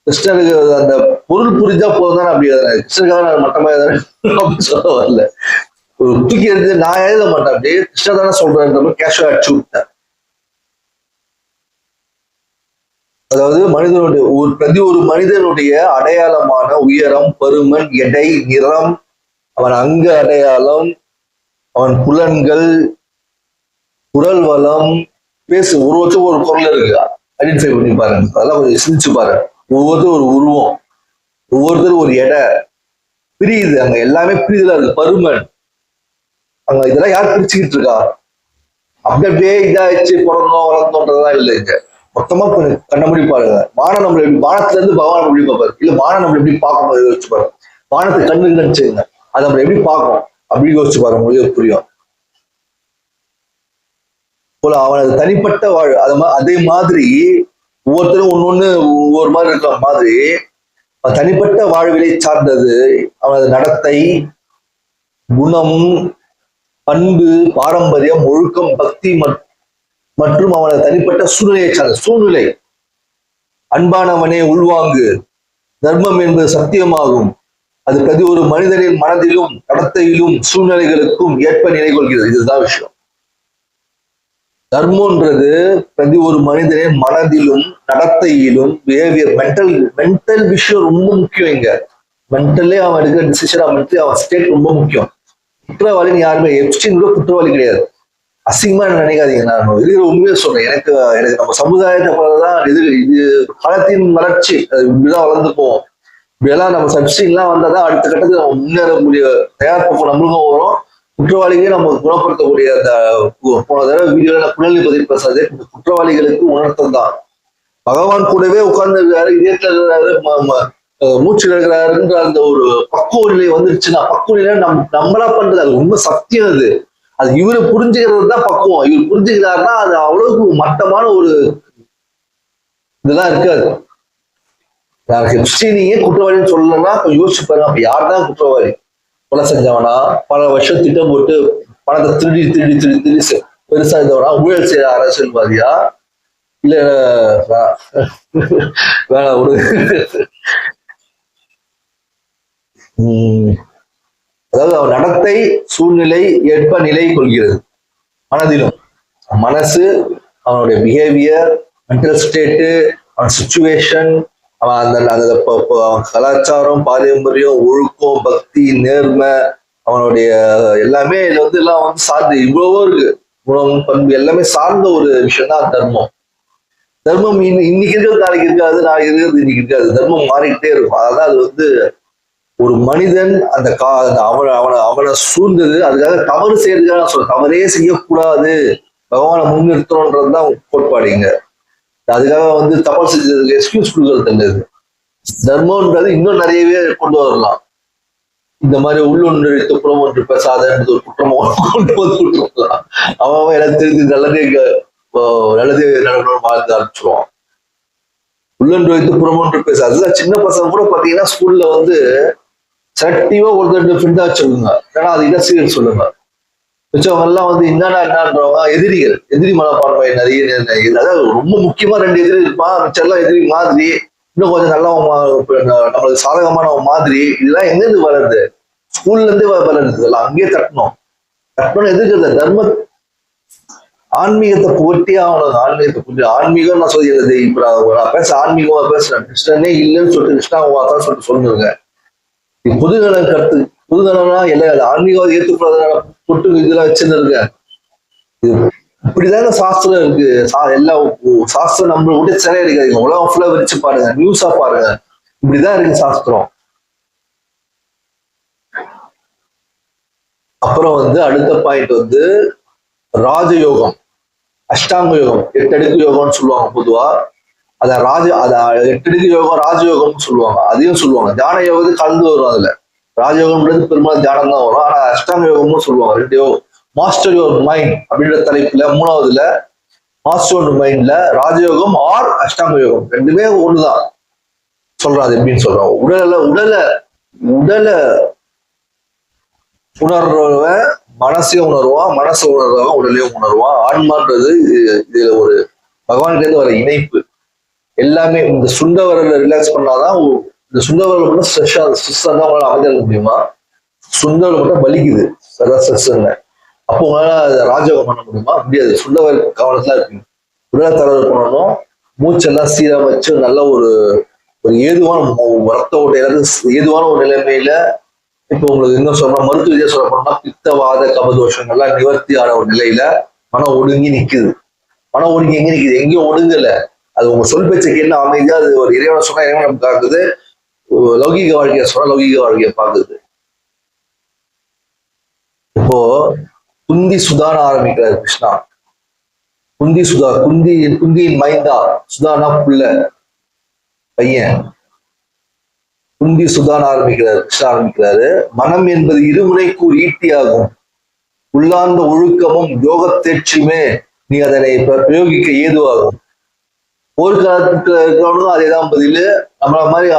கிருஷ்ணனுக்கு அந்த பொருள் புரிஞ்சா போதும் தான் அப்படி எழுதுறேன். கிருஷ்ணனுக்காக நான் மட்டமா எழுதுறேன் சொல்ல வரல. ஒரு தூக்கி எடுத்து நான் எழுத மாட்டேன். அப்படியே கிருஷ்ணன் தானே சொல்றேன் கேஷுவல் அடிச்சு விட்டேன். அதாவது பிரதி ஒரு மனிதனுடைய அடையாளமான உயரம், பருமன், எடை, நிறம், அவன் அங்க அடையாளம், அவன் புலன்கள், குரல் வளம், ஒருவருக்கும் ஒரு குரல் இருக்கு. ஐடென்டிஃபை பண்ணி பாருங்க. அதெல்லாம் கொஞ்சம் சிந்திச்சு பாருங்க. ஒவ்வொருத்தரும் ஒரு உருவம், ஒவ்வொருத்தரும் ஒரு எடை பிரியுது. அங்க எல்லாமே பிரியுதுல இருக்கு. பருமன் அங்க இதெல்லாம் யார் பிரிச்சுக்கிட்டு இருக்கா? அப்படியே இதாச்சு பிறந்தோம் வளர்ந்தோன்றதுதான் இல்லை. இங்க மொத்தமா கொஞ்சம் கண்ணமுடி பாருங்க. வானம் நம்மள எப்படி வானத்துல இருந்து பகவான் எப்படி பார்ப்பாரு, இல்ல வானம் நம்மள எப்படி பார்க்கணும் யோசிச்சு பாருங்க. வானத்தை கண்ணுக்கு நினைச்சுங்க, அதை நம்ம எப்படி பார்க்கணும் அப்படி யோசிச்சு பாருங்க, உங்களுக்கு புரியும். போல அவனது தனிப்பட்ட வாழ் அதே மாதிரி ஒவ்வொருத்தரும் ஒன்னொன்னு ஒவ்வொரு மாதிரி இருக்கிற மாதிரி தனிப்பட்ட வாழ்விலை சார்ந்தது அவனது நடத்தை, குணம், பண்பு, பாரம்பரியம், ஒழுக்கம், பக்தி மற்றும் அவனது தனிப்பட்ட சூழ்நிலையை சார்ந்த சூழ்நிலை. அன்பானவனே உள்வாங்கு, தர்மம் என்பது சத்தியமாகும். அது பிரதி ஒரு மனிதனின் மனதிலும் நடத்தையிலும் சூழ்நிலைகளுக்கும் ஏற்ப நிலை கொள்கிறது. இதுதான் விஷயம். தர்மம்ன்றது பிரதி ஒரு மனிதனின் மனதிலும் நடத்தையிலும் பிஹேவியர், மென்டல் விஷயம் ரொம்ப முக்கியம். இங்க மென்டலே அவன் எடுக்கிற டிசிஷன், அவன் ஸ்டேட் ரொம்ப முக்கியம். குற்றவாளின்னு யாருமே எப்ஸ்டீன் கூட குற்றவாளி கிடையாது. அசிங்கமா நினைக்காதீங்க. நான் இருக்கிற உண்மையை சொல்றேன். எனக்கு நம்ம சமுதாயத்தை போலதான் இது காலத்தின் வளர்ச்சி. இப்படிதான் வளர்ந்து போவோம். இப்படியெல்லாம் நம்ம சப்ஸ்டின்லாம் வந்தாதான் அடுத்த கட்டத்துக்கு நம்ம முன்னேறக்கூடிய தயாரிப்பு நம்மளுக்கும் வரும். குற்றவாளிகளே நம்ம குணப்படுத்தக்கூடிய அந்த போன தடவை வீடியோல புனல் பதிவு பேசாது குற்றவாளிகளுக்கு உணர்த்தம் தான். பகவான் கூடவே உட்கார்ந்து இருக்காரு, இதயத்துல இருக்கிறாரு, மூச்சு இருக்கிறாருன்ற அந்த ஒரு பக்குவ நிலை வந்துருச்சுன்னா, பக்குவ நிலை நம்மளா பண்றது அது உண்மை சத்தியம். அது இவரு புரிஞ்சுக்கிறது தான் பக்குவம். இவர் புரிஞ்சுக்கிறாருன்னா அது அவ்வளவுக்கு மட்டமான ஒரு இதெல்லாம் இருக்காது. நீங்க குற்றவாளின்னு சொல்லலன்னா யோசிச்சு பாருங்க. அப்ப யார்தான் குற்றவாளி? கொலை செஞ்சவனா, பல வருஷம் திட்டம் போட்டு பணத்தை திருடி பெருசா இருந்தவனா, ஊழல் செய்யற அரசியல்வாதியா, இல்ல வேணா ஒரு அதாவது அவன் நடத்தை சூழ்நிலை ஏற்ப நிலை கொள்கிறது. மனதிலும் மனசு, அவனுடைய பிஹேவியர், மென்டல் ஸ்டேட்டு, அவன் சிச்சுவேஷன், அவன் அவன் கலாச்சாரம், பாரம்பரியம், ஒழுக்கம், பக்தி, நேர்மை, அவனுடைய எல்லாமே இதுல வந்து எல்லாம் வந்து சார்ந்து இவ்வளவோ இருக்கு. குணம், பண்பு எல்லாமே சார்ந்த ஒரு விஷயம் தான் தர்மம். தர்மம் இன்னைக்கு இருக்கிறது நாளைக்கு இருக்காது, நாளைக்கு இருக்கிறது இன்னைக்கு இருக்காது. தர்மம் மாறிக்கிட்டே இருக்கும். அதான் அது வந்து ஒரு மனிதன் அந்த அவனை சூழ்ந்தது. அதுக்காக தவறு செய்யறதுக்காக நான் சொல்றேன். தவறே செய்யக்கூடாது, பகவானை முன்னிறுத்தணும்ன்றதுதான் கோட்பாடு இங்க. அதுக்காக வந்து தவறு செஞ்சதுக்கு எக்ஸ்கியூஸ் கொடுக்கறது இல்லது. தர்மம்ன்றது இன்னும் நிறையவே கொண்டு வரலாம். இந்த மாதிரி உள்ளொன்று புறம் ஒன்று பேசாத ஒரு குற்றமோ கொண்டு வந்து விட்டுருக்கலாம். அவன் எனக்கு தெரிஞ்சு நல்லதே நல்லதே நடக்கணும்னு வாழ்ந்து ஆரம்பிச்சிருவான். உள்ளொன்று வைத்து புறம் ஒன்று பேச அதுதான் சின்ன பசங்க கூட பாத்தீங்கன்னா ஸ்கூல்ல வந்து செலக்டிவா ஒரு ஃப்ரெண்டா வச்சிருக்குங்க. ஏன்னா அது இலசியல் சொல்லுங்க. மிச்சவங்க எல்லாம் வந்து என்னன்றவங்க எதிரி மனப்பான்மை நிறைய. அதாவது ரொம்ப முக்கியமா 2 எதிரி இருப்பான், மிச்சம் எல்லாம் எதிரி மாதிரி, இன்னும் கொஞ்சம் நல்லா நம்மளுக்கு சாதகமான மாதிரி. இதெல்லாம் எங்கிருந்து வளருது? ஸ்கூல்ல இருந்தே வளருது. இதெல்லாம் அங்கேயே தட்டணும் எதிர்க்கிறது தர்ம ஆன்மீகத்தை புகட்டி ஆகணும். ஆன்மீகத்தை புகட்டி ஆன்மீகம் நான் சொல்லிடுறது. இப்ப நான் பேச ஆன்மீகமா பேசுறேன், கிருஷ்ணனே இல்லைன்னு சொல்லிட்டு கிருஷ்ணாவாதான் சொல்லிட்டு சொல்லுங்க. இது புதுநலம் கருத்து. புதுநலம்னா எல்லாம் ஆன்மீகம் ஏற்றுக்கூடாது பொட்டு இதெல்லாம் வச்சிருந்துருக்க. இது இப்படிதாங்க சாஸ்திரம் இருக்கு. எல்லா சாஸ்திரம் நம்மள விட்டு சிலை இருக்காது. உலகம் ஃபுல்லா விரிச்சு பாருங்க, நியூஸா பாருங்க, இப்படிதான் இருக்கு சாஸ்திரம். அப்புறம் வந்து அடுத்த பாயிண்ட் வந்து ராஜயோகம், அஷ்டாங்க யோகம், 8 அடுக்கு யோகம்னு சொல்லுவாங்க பொதுவா. அத 8 அடுக்கு யோகம் ராஜயோகம்னு சொல்லுவாங்க. அதையும் சொல்லுவாங்க. தியான யோகத்தை கலந்து வரும். அதுல ராஜயோகம்ன்றது பெரும்பாலும் தியானம் தான் வரும். ஆனா அஷ்டாங்க யோகம்னு சொல்லுவாங்க. 2 யோகம். மாஸ்டர் யுவர் மைண்ட் அப்படின்ற தலைப்புல 3வதுல மாஸ்டர் யுவர் மைண்ட்ல ராஜயோகம் ஆர் அஷ்டாங்க யோகம் ரெண்டுமே ஒண்ணுதான் சொல்றாரு. எப்படின்னு சொல்றோம், உடலை உணர்றவன் மனசையும் உணர்வான், மனசை உணர்றவன் உடலையும் உணர்வான். ஆன்மான்றது இதுல ஒரு பகவான்கிட்ட வர இணைப்பு. எல்லாமே இந்த சுண்ட வரல ரிலாக்ஸ் பண்ணாதான், இந்த சுண்ட வரல மட்டும் ஸ்ட்ரெஸ் தான் உங்களால அமைதியாக முடியுமா? சுண்டவரை மட்டும் வலிக்குது ஸ்ட்ரெஸ். அப்போ உங்களால ராஜயோகம் பண்ண முடியுமா? முடியாது. சுண்டவர் கவனத்துல இருக்கு. உடலை தளர்வு பண்ணணும், மூச்செல்லாம் சீரமைச்சு நல்ல ஒரு ஏதுவான ரத்த ஓட்டையில ஏதுவான ஒரு நிலைமையில. இப்போ உங்களுக்கு இன்னும் சொல்றோம், மருத்துவ ரீதியா சொல்ல போனோம்னா பித்தவாத கபதோஷங்கள்லாம் நிவர்த்தி ஆன ஒரு நிலையில மனம் ஒடுங்கி நிக்குது. மனம் ஒடுங்கி எங்க நிக்குது? எங்கேயும் ஒடுங்கல. அது உங்க சொல் பேச்சுக்கு என்ன அமைதியா அது ஒரு இறைவனை சொன்னா இறைவனை நமக்கு ஆகுது, லௌகிக வாழ்க்கைய சொன்னா லௌகிக வாழ்க்கைய பாக்குது. இப்போ குந்தி சுதான ஆரம்பிக்கிறார் கிருஷ்ணா. குந்தியின் மைந்தா, சுதானா புள்ள பையன். குந்தி சுதான ஆரம்பிக்கிறாரு. மனம் என்பது இருமுனைக்கு ஒரு ஈட்டியாகும். உள்ளார்ந்த ஒழுக்கமும் யோக தேர்ச்சியுமே நீ அதனை பிரயோகிக்க ஏதுவாகும். போர்க்காலத்துக்கு இருக்கிறவனும் அதேதான் பதில், நம்மள மாதிரி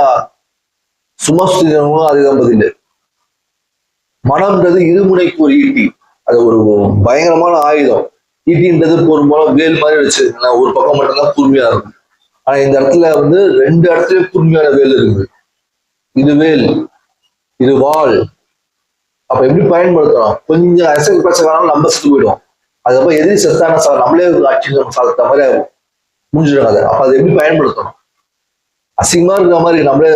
சுமஸ்திரவங்களும் அதேதான் பதில். மனம்ன்றது இருமுனைக்கு ஒரு ஈட்டி. அது ஒரு பயங்கரமான ஆயுதம். ஈட்டின்றது ஒரு மூலம் வேல் மாதிரி வச்சிருக்கீங்களா, ஒரு பக்கம் மட்டும்தான் கூர்மையா இருக்கும். ஆனா இந்த இடத்துல வந்து 2 இடத்துலயும் கூர்மையான வேல் இருக்குது. இது வேல், இது வாள். அப்ப எப்படி பயன்படுத்தணும்? கொஞ்சம் அரசியல் பிரச்சனை நம்ம செத்து போயிடும். அதுக்கப்புறம் எதிரி செத்தான நம்மளே ஆட்சி சாதத்த மாதிரி முடிஞ்சிடும். அப்ப அதை எப்படி பயன்படுத்தணும்? அசிங்கமா இருக்கிற மாதிரி நம்மளே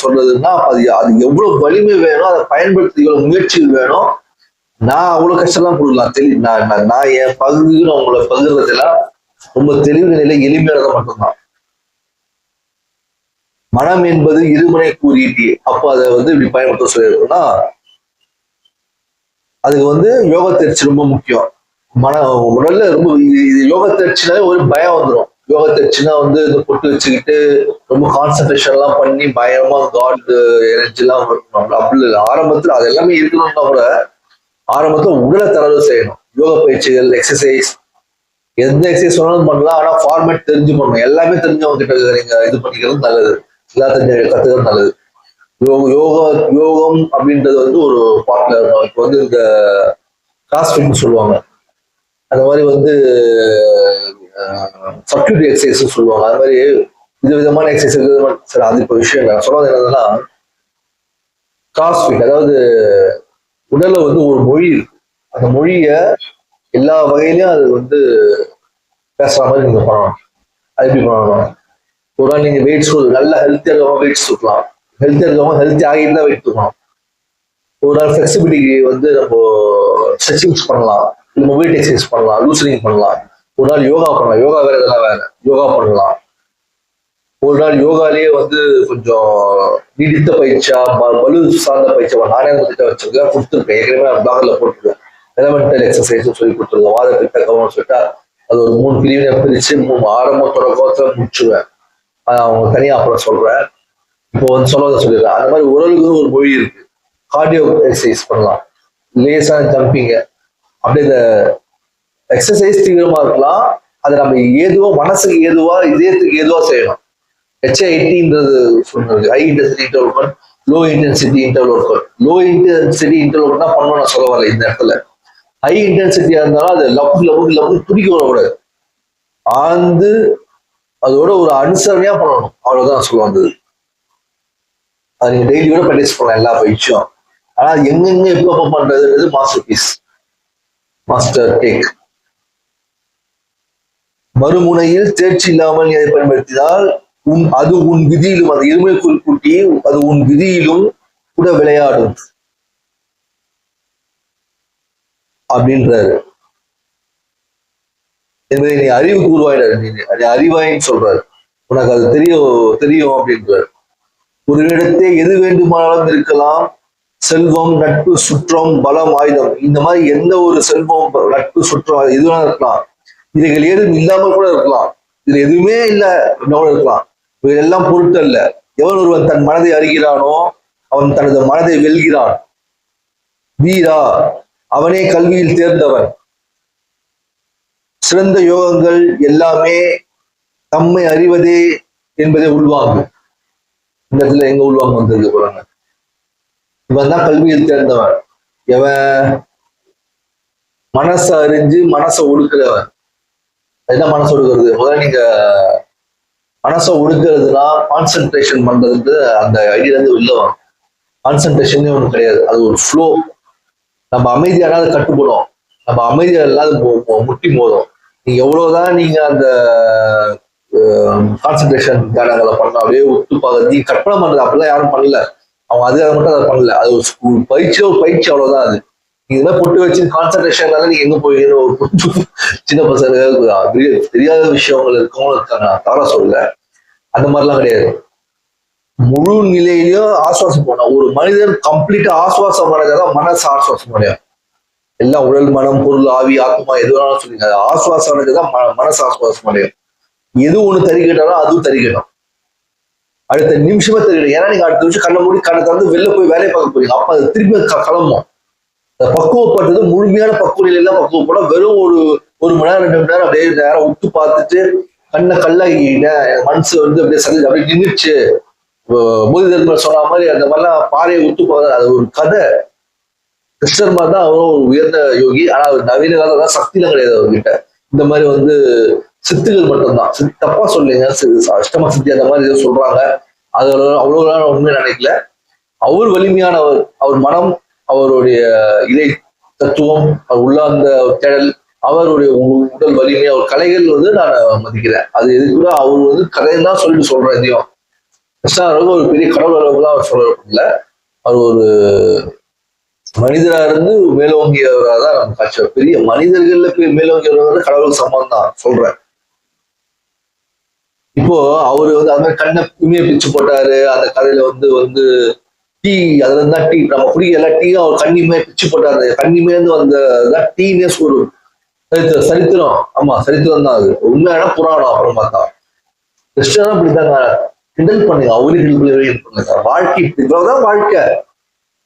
சொல்றதுன்னா அப்ப அது எவ்வளவு வலிமை வேணும், அதை பயன்படுத்தி எவ்வளவு முயற்சிகள் வேணும். நான் அவ்வளவு கஷ்டம்லாம் கொடுக்கலாம். நான் என் பகுதின்னு உங்களை பகிர்றதெல்லாம் ரொம்ப தெளிவு நிலையில எளிமையானதை மட்டும்தான். மனம் என்பது இருமுனை கூறிட்டு, அப்போ அதை வந்து இப்படி பயன்படுத்த சொல்லியிருக்கோம்னா அதுக்கு வந்து யோக தேர்ச்சி ரொம்ப முக்கியம். உடல்ல ரொம்ப யோக தேர்ச்சினாலே ஒரு பயம் வந்துடும். யோக தேர்ச்சினா வந்து இந்த பொட்டு வச்சுக்கிட்டு ரொம்ப கான்சன்ட்ரேஷன் எல்லாம் பண்ணி பயங்கரமா காட் எனர்ஜி எல்லாம் இருக்கணும் அப்படி இல்லை. ஆரம்பத்துல அது எல்லாமே இருக்கணும்னா கூட ஆரம்பத்துல உடலை தளர்வு செய்யணும். யோக பயிற்சிகள், எக்ஸசைஸ், எந்த எக்ஸசைஸ் வேணாலும் பண்ணலாம். ஆனா ஃபார்மேட் தெரிஞ்சு பண்ணணும். எல்லாமே தெரிஞ்சவங்க கிட்ட நீங்க இது பண்ணிக்கிறது நல்லது. எல்லாத்தையும் கத்துக்கிறது நல்லது. யோகம் அப்படின்றது வந்து ஒரு பார்ட்ல இருக்கும். இப்போ வந்து இந்த கிராஸ்ஃபிட்னு சொல்லுவாங்க, அந்த மாதிரி வந்து சர்க்யூட் எக்ஸசைஸ் சொல்லுவாங்க. அது மாதிரி விதவிதமான எக்ஸசைஸ். சரி, அது இப்போ விஷயம் நான் சொல்றது என்னதுன்னா, கிராஸ்ஃபிட் அதாவது உடல்ல வந்து ஒரு மொழி இருக்கு. அந்த மொழிய எல்லா வகையிலையும் அது வந்து பேசுற மாதிரி நீங்க பண்ணணும். அது எப்படி பண்ணணும்? ஒரு நாள் நீங்க வெயிட்ஸ் நல்லா ஹெல்த்தியா இருக்கவங்க வெயிட்ஸ் தூக்கலாம். ஹெல்த்தியா இருக்கவங்க ஹெல்த்தி ஆகிட்டு தான் வெயிட் தூக்கணும். ஒரு நாள் ஃபிளெக்சிபிலிட்டி வந்து நம்ம ஸ்ட்ரெச்சிங்ஸ் பண்ணலாம், இல்லை மொபிலிட்டி எக்ஸசைஸ் பண்ணலாம், லூசனிங் பண்ணலாம். ஒரு நாள் யோகா பண்ணலாம். யோகா வேற இதெல்லாம் வேற யோகா பண்ணலாம். ஒரு நாள் யோகாலேயே வந்து கொஞ்சம் நீடித்த பயிற்சியா, வலு சார்ந்த பயிற்சியா நானே வந்து வச்சிருக்கேன், கொடுத்துருக்கேன். ஏற்கனவே பிளாக்ல போட்டிருக்கேன். எலமெண்டல் எக்ஸசைஸ் சொல்லி கொடுத்துருக்கேன். வாத பித்த கவனம் சொல்லிட்டா அது ஒரு 3 பிரிவினை பிரிச்சு ஆரம்ப தொடக்கத்துல முடிச்சுவேன். அவங்க தனியா அப்புறம் சொல்றேன். இப்போ வந்து சொல்லிடுறேன். அந்த மாதிரி உடலுக்கு ஒரு மொழி இருக்கு. கார்டியோ எக்ஸசைஸ் பண்ணலாம், லேசான ஜம்பிங்க. அப்படியே இந்த எக்ஸசைஸ் தீவிரமா இருக்கலாம். அதை நம்ம ஏதுவா மனசுக்கு ஏதுவா இதயத்துக்கு ஏதுவா செய்யணும். HIITன்றது சொல்றது high intensity interval work, low intensity interval work. Low intensity interval work தான் பண்ணணும் நான் சொல்ல வரல இந்த இடத்துல. ஹை இன்டென்சிட்டியா இருந்தாலும் அது லப்பு துடிக்க வரக்கூடாது. ஆழ்ந்து அதோட ஒரு அனுசரணையா பண்ணணும், அவ்வளவுதான் சொல்ல வந்தது. அது நீங்க டெய்லி கூட ப்ராக்டிஸ் பண்ணலாம் எல்லா பயிற்சியும். ஆனா எங்கெங்க எப்ப பண்றதுன்றது மாஸ்டர் பீஸ், மாஸ்டர் டேக். மறுமுனையில் தேர்ச்சி இல்லாமல் நீ அதை பயன்படுத்தினால் அது உன் விதியிலும், அந்த இருமை குறிப்பிட்டி அது உன் விதியிலும் கூட விளையாடும் அப்படின்றாரு. என்பதை நீ அறிவு கூறுவாயிடாரு, நீ அறிவாயின்னு சொல்றாரு. உனக்கு அது தெரியும் அப்படின்றாரு. ஒரு இடத்தே எது வேண்டுமானாலும் இருக்கலாம், செல்வம், நட்பு, சுற்றம், பலம், ஆயுதம். இந்த மாதிரி எந்த ஒரு செல்வம், நட்பு, சுற்றம் எதுவும் இருக்கலாம். இவைகள் ஏதும் இல்லாமல் கூட இருக்கலாம். இதுல எதுவுமே இல்லை கூட இருக்கலாம். இவைகள் எல்லாம் பொருட்டல்ல. எவன் ஒருவன் தன் மனதை அறிகிறானோ அவன் தனது மனதை வெல்கிறான். வீரா, அவனே கல்வியில் தேர்ந்தவன். சிறந்த யோகங்கள் எல்லாமே தம்மை அறிவதே என்பதை உள்வாங்கு. இந்த இடத்துல எங்க உள்வாங்க வந்திருக்கு போறாங்க. இவன் தான் கல்வியில் தேர்ந்தவன். எவன் மனசை அறிஞ்சு மனசை ஒடுக்கிறவன். என்ன மனசு ஒடுக்கிறது? முதல்ல நீங்க மனசை ஒடுக்கிறதுனா கான்சென்ட்ரேஷன் பண்றது, அந்த ஐடியா இருந்து வெளில வரும். கான்சென்ட்ரேஷனே ஒண்ணு கிடையாது, அது ஒரு ஃப்ளோ. நம்ம அமைதியான அது கட்டுப்படும், நம்ம அமைதியா இல்லாத முட்டி மோதும். நீங்க எவ்வளவுதான் நீங்க அந்த கான்சென்ட்ரேஷன் தியானங்களை பண்ணலாம், அப்படியே ஒத்து பார்க்க நீங்க கற்பனை பண்றது அப்படிலாம் யாரும் பண்ணல. அவங்க அதுக்காக மட்டும் அதை பண்ணல. அது ஒரு பயிற்சி அவ்வளவுதான். அது நீங்க இதெல்லாம் பொட்டு வச்சு கான்சென்ட்ரேஷன் நீங்க எங்க போய் ஒரு சின்ன பசங்க தெரியாத விஷயங்கள் இருக்கவங்களும் இருக்காங்க, தவறா சொல்லல. அந்த மாதிரிலாம் கிடையாது. முழு நிலையிலையும் ஆசுவாசம் போனோம். ஒரு மனிதன் கம்ப்ளீட்டா ஆசுவாசம் அடைஞ்சாதான் மனசு ஆசுவாசம் அடையும். எல்லாம் உடல், மனம், பொருள், ஆவி, ஆத்மா எது வேணாலும் சொல்லுங்க, ஆசுவாசம் அடைஞ்சதான் மனசு ஆசுவாசம் அடையும். எது ஒண்ணு தறிக்கிட்டாலும் அதுவும் தறிக்கணும். அடுத்த நிமிஷமே தறிக்கணும். ஏன்னா நீங்க அடுத்த நிமிஷம் கண்ணை மூடி கண்ணை திறந்து வெளில போய் வேலையை பார்க்க போறீங்க. அப்ப அது திருப்பி கிளம்பும். அந்த பக்குவப்பட்டது முழுமையான பக்குவ நிலையெல்லாம் பக்குவப்பட வெறும் ஒரு மணி நேரம் 2 மணி நேரம் அப்படியே நேரம் உத்து பார்த்துட்டு கண்ணை கல்லாகிட்டேன், மனசு வந்து அப்படியே சந்திச்சு அப்படியே நின்றுச்சு. போதிதர்மர் சொன்ன மாதிரி அந்த மாதிரிலாம் பாறையை உத்து பார்க்க, அது ஒரு கதை. கிருஷ்ணர் மாதிரி தான் அவரும் ஒரு உயர்ந்த யோகி. ஆனா அவர் நவீன காலத்தான் சக்திலாம் கிடையாது அவர்கிட்ட. இந்த மாதிரி வந்து சித்துகள் மட்டும்தான். தப்பா சொல்லுங்க, அஷ்டம சித்தி அந்த மாதிரி ஏதோ சொல்றாங்க. அது அவ்வளவு உண்மை நினைக்கல. அவர் வலிமையானவர். அவர் மனம், அவருடைய இலை தத்துவம், அவர் உள்ளார்ந்த தேடல், அவருடைய உடல் வலிமை, அவர் கலைகள் வந்து நான் மதிக்கிறேன். அது எது கூட அவர் வந்து கதைன்னு தான் சொல்றேன். இதையும் கிருஷ்ணர் ஒரு பெரிய கடவுள் அளவுக்குலாம் அவர் சொல்லல. அவர் ஒரு மனிதரா இருந்து மேலோங்கியவராக தான் நம்ம காட்சி. பெரிய மனிதர்கள்ல மேலோங்கியவராக கடவுளுக்கு சம்பந்தம் தான் சொல்றேன். இப்போ அவரு வந்து அந்த மாதிரி கண்ணை குமிய பிச்சு போட்டாரு. அந்த கதையில வந்து டீ, அதுல இருந்தா டீ நம்ம குடிக்க எல்லா டீயும் அவர் கண்ணிமே பிச்சு போட்டாரு. கண்ணிமேந்து வந்ததான் டீனே ஒரு சரித்திரம். ஆமா, சரித்திரம் தான் அது. உண்மையான புராணம். அப்புறம் பார்த்தா கிருஷ்ணன் அப்படித்தாங்க கிண்டல் பண்ணுங்க, அவருக்கு பண்ணுங்க. வாழ்க்கை இவ்வளவுதான் வாழ்க்கை,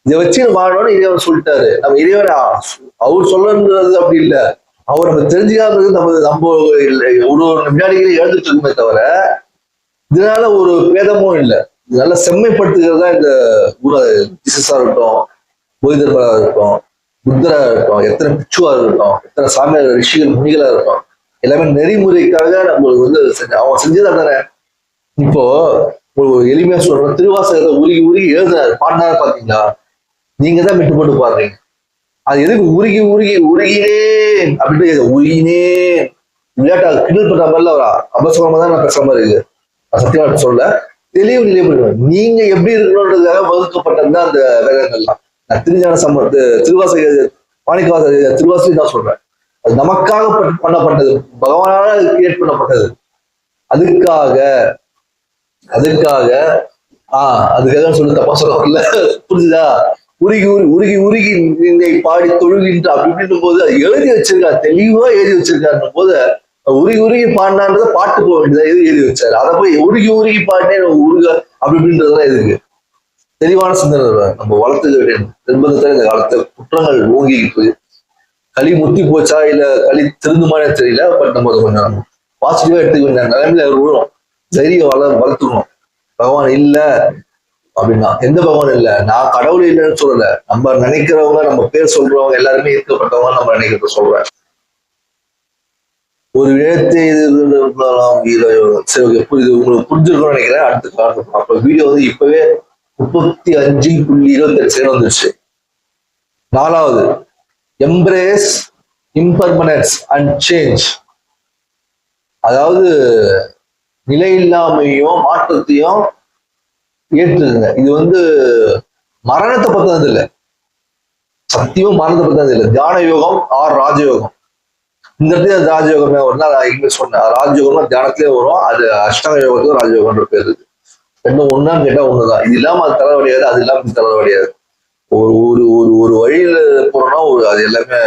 இதை வச்சு வாழணும்னு இறைவன் சொல்லிட்டாரு. நம்ம இறைவன் அவர் சொல்லணுங்கிறது அப்படி இல்லை. அவர் நம்ம தெரிஞ்சுக்காதது நம்ம ஒரு வினாடிகளே எழுந்துட்டு இருக்குமே தவிர இதனால ஒரு பேதமும் இல்லை. இதனால செம்மைப்படுத்துகிறது தான் இந்த ஜீசஸா இருக்கட்டும், போதிதர்மரா இருக்கட்டும், புத்தரா இருக்கட்டும், எத்தனை பிச்சுவா இருக்கட்டும், எத்தனை சாமியார், ரிஷிகள், முனிகளா இருக்கட்டும், எல்லாமே நெறிமுறைக்காக நம்மளுக்கு வந்து அவன் செஞ்சதா தானே. இப்போ ஒரு எளிமையா சொல்றோம், திருவாசகத்தை உருகி எழுதுனாரு, பாடினாரு. பாத்தீங்களா? நீங்க தான் விட்டு போட்டு பாடுறீங்க. அது எதுக்கு உருகினேன் அப்படின்ட்டு உருகினேன் விளையாட்டா கிண்டல் பண்ற மாதிரில ஒரு அபசகமா தான் நான் பேசுற மாதிரி இருக்கு. சத்தியமா சொல்ல தெளிவு நிலைப்படுவேன். நீங்க எப்படி இருக்கணும்ன்றதுக்காக வகுக்கப்பட்டதுதான் அந்த வேதங்கள்லாம். நான் திருஞான திருவாசக மாணிக்கவாச திருவாசகி தான் சொல்றேன். அது நமக்காக பண்ணப்பட்டது, பகவானால கிரியேட் பண்ணப்பட்டது. அதுக்காக சொல்லி தப்பா சொல்ல புரிஞ்சுதா? உருகி நின்னை பாடி தொழுகின்ற அப்படின்ற போது அது எழுதி வச்சிருக்காரு, தெளிவா எழுதி வச்சிருக்காருன்ற போது உருகி பாடினான்றத பாட்டு போக வேண்டியதா எழுதி வச்சாரு. அதை போய் உருகி பாடினே அப்படி இப்படின்றதுலாம் எதுக்கு? தெளிவான சிந்தனை நம்ம வளர்த்துக்க வேண்டிய நிர்பந்தத்தில் இந்த காலத்துல குற்றங்கள் ஓங்கிக்கிட்டு களி முத்தி போச்சா இல்ல களி திருந்துமானே தெரியல. பட் நம்ம அதை கொஞ்சம் பாசிட்டிவா எடுத்துக்க வேண்டிய நிலைமையில விழுறோம். தைரியம் வளர்த்துக்கணும். பகவான் இல்ல அப்படின்னா எந்த பகவான் இல்ல, நான் கடவுள் இல்லைன்னு சொல்லல. நம்ம நினைக்கிறவங்க, நம்ம பேர் சொல்றவங்க எல்லாருமே ஈர்க்கப்பட்டவங்க நம்ம நினைக்கிறத சொல்றேன். ஒரு எழுத்தை சரி, புரியுது, உங்களுக்கு புரிஞ்சிருக்கும்னு நினைக்கிறேன். அடுத்த காரணம் அப்ப வீடியோ வந்து இப்பவே 35.28 செகண்ட் வந்துருச்சு. 4வது, எம்ப்ரேஸ் இம்பர்மனன்ஸ் அண்ட் சேஞ்ச். அதாவது நிலையில்லாமையும் மாற்றத்தையும் ஏற்றுங்க. இது வந்து மரணத்தை பத்தினது இல்லை, சத்தியமும் மரணத்தை பத்தினது இல்லை. தியான யோகம் ஆர் ராஜயோகம். இந்த இடத்துல ராஜயோகமே வரும். நான் இங்கிலீஷ் சொன்னேன், ராஜயோகம்னா தியானத்திலே வரும். அது அஷ்டாங்க யோகத்துக்கும் ராஜயோகம்ன்ற பேரு. ரெண்டும் ஒன்னான்னு கேட்டா ஒண்ணுதான். இது இல்லாம அது தலை கிடையாது, அது இல்லாம இது தலை கிடையாது. ஒரு ஒரு ஒரு ஒரு வழியில போறோம்னா அது எல்லாமே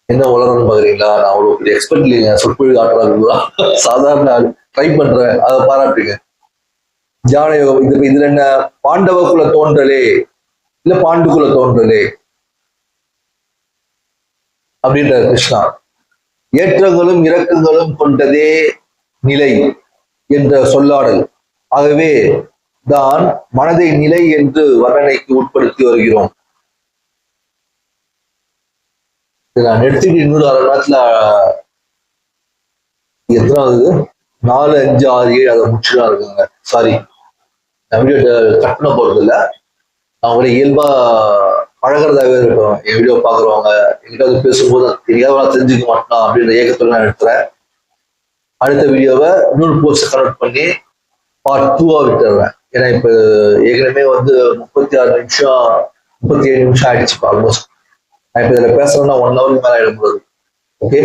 என்ன வளரணும்னு பாக்குறீங்களா? நான் அவ்வளவு பெரிய எக்ஸ்பெக்ட் இல்லைங்க, சொற்பொழிவு ஆட்டுறாங்களா, சாதாரண ட்ரை பண்றேன், அதை பாராட்டுங்க. தியான யோகம் இதுல என்ன, பாண்டவக்குள்ள தோன்றலே இல்ல பாண்டுக்குள்ள தோன்றலே அப்படின்ற கிருஷ்ணா. ஏற்றங்களும் இறக்கங்களும் கொண்டதே நிலை என்ற சொல்லாடல். ஆகவே தான் மனதை நிலை என்று வர்ணனைக்கு உட்படுத்தி வருகிறோம். நான் எடுத்துட்டு இன்னொரு 1/2 நேரத்துல எத்தனாவது 4, 5, 6, 7 அதை முடிச்சுதான் இருக்குங்க. சாரி, நான் வீடியோ கட் பண்ண போறது இல்லை. நான் கூட இயல்பா பழகிறதாவே இருக்கும். என் வீடியோ பாக்குறவங்க எங்கிட்ட பேசும்போது எங்கேயாவது தெரிஞ்சுக்க மாட்டோம் அப்படின்ற ஏக்கத்துல நான் எடுத்துறேன். அடுத்த வீடியோவை இன்னொரு போஸ்ட் கனெக்ட் பண்ணி பார்ட் 2 விட்டுறேன். ஏன்னா இப்ப ஏற்கனவே வந்து 36 நிமிஷம் 37 நிமிஷம் ஆயிடுச்சு ஆல்மோஸ்ட். நான் இப்ப இதுல பேசணும்னா 1 ஹவருக்கு மேல ஆயிடும் போது. ஓகே.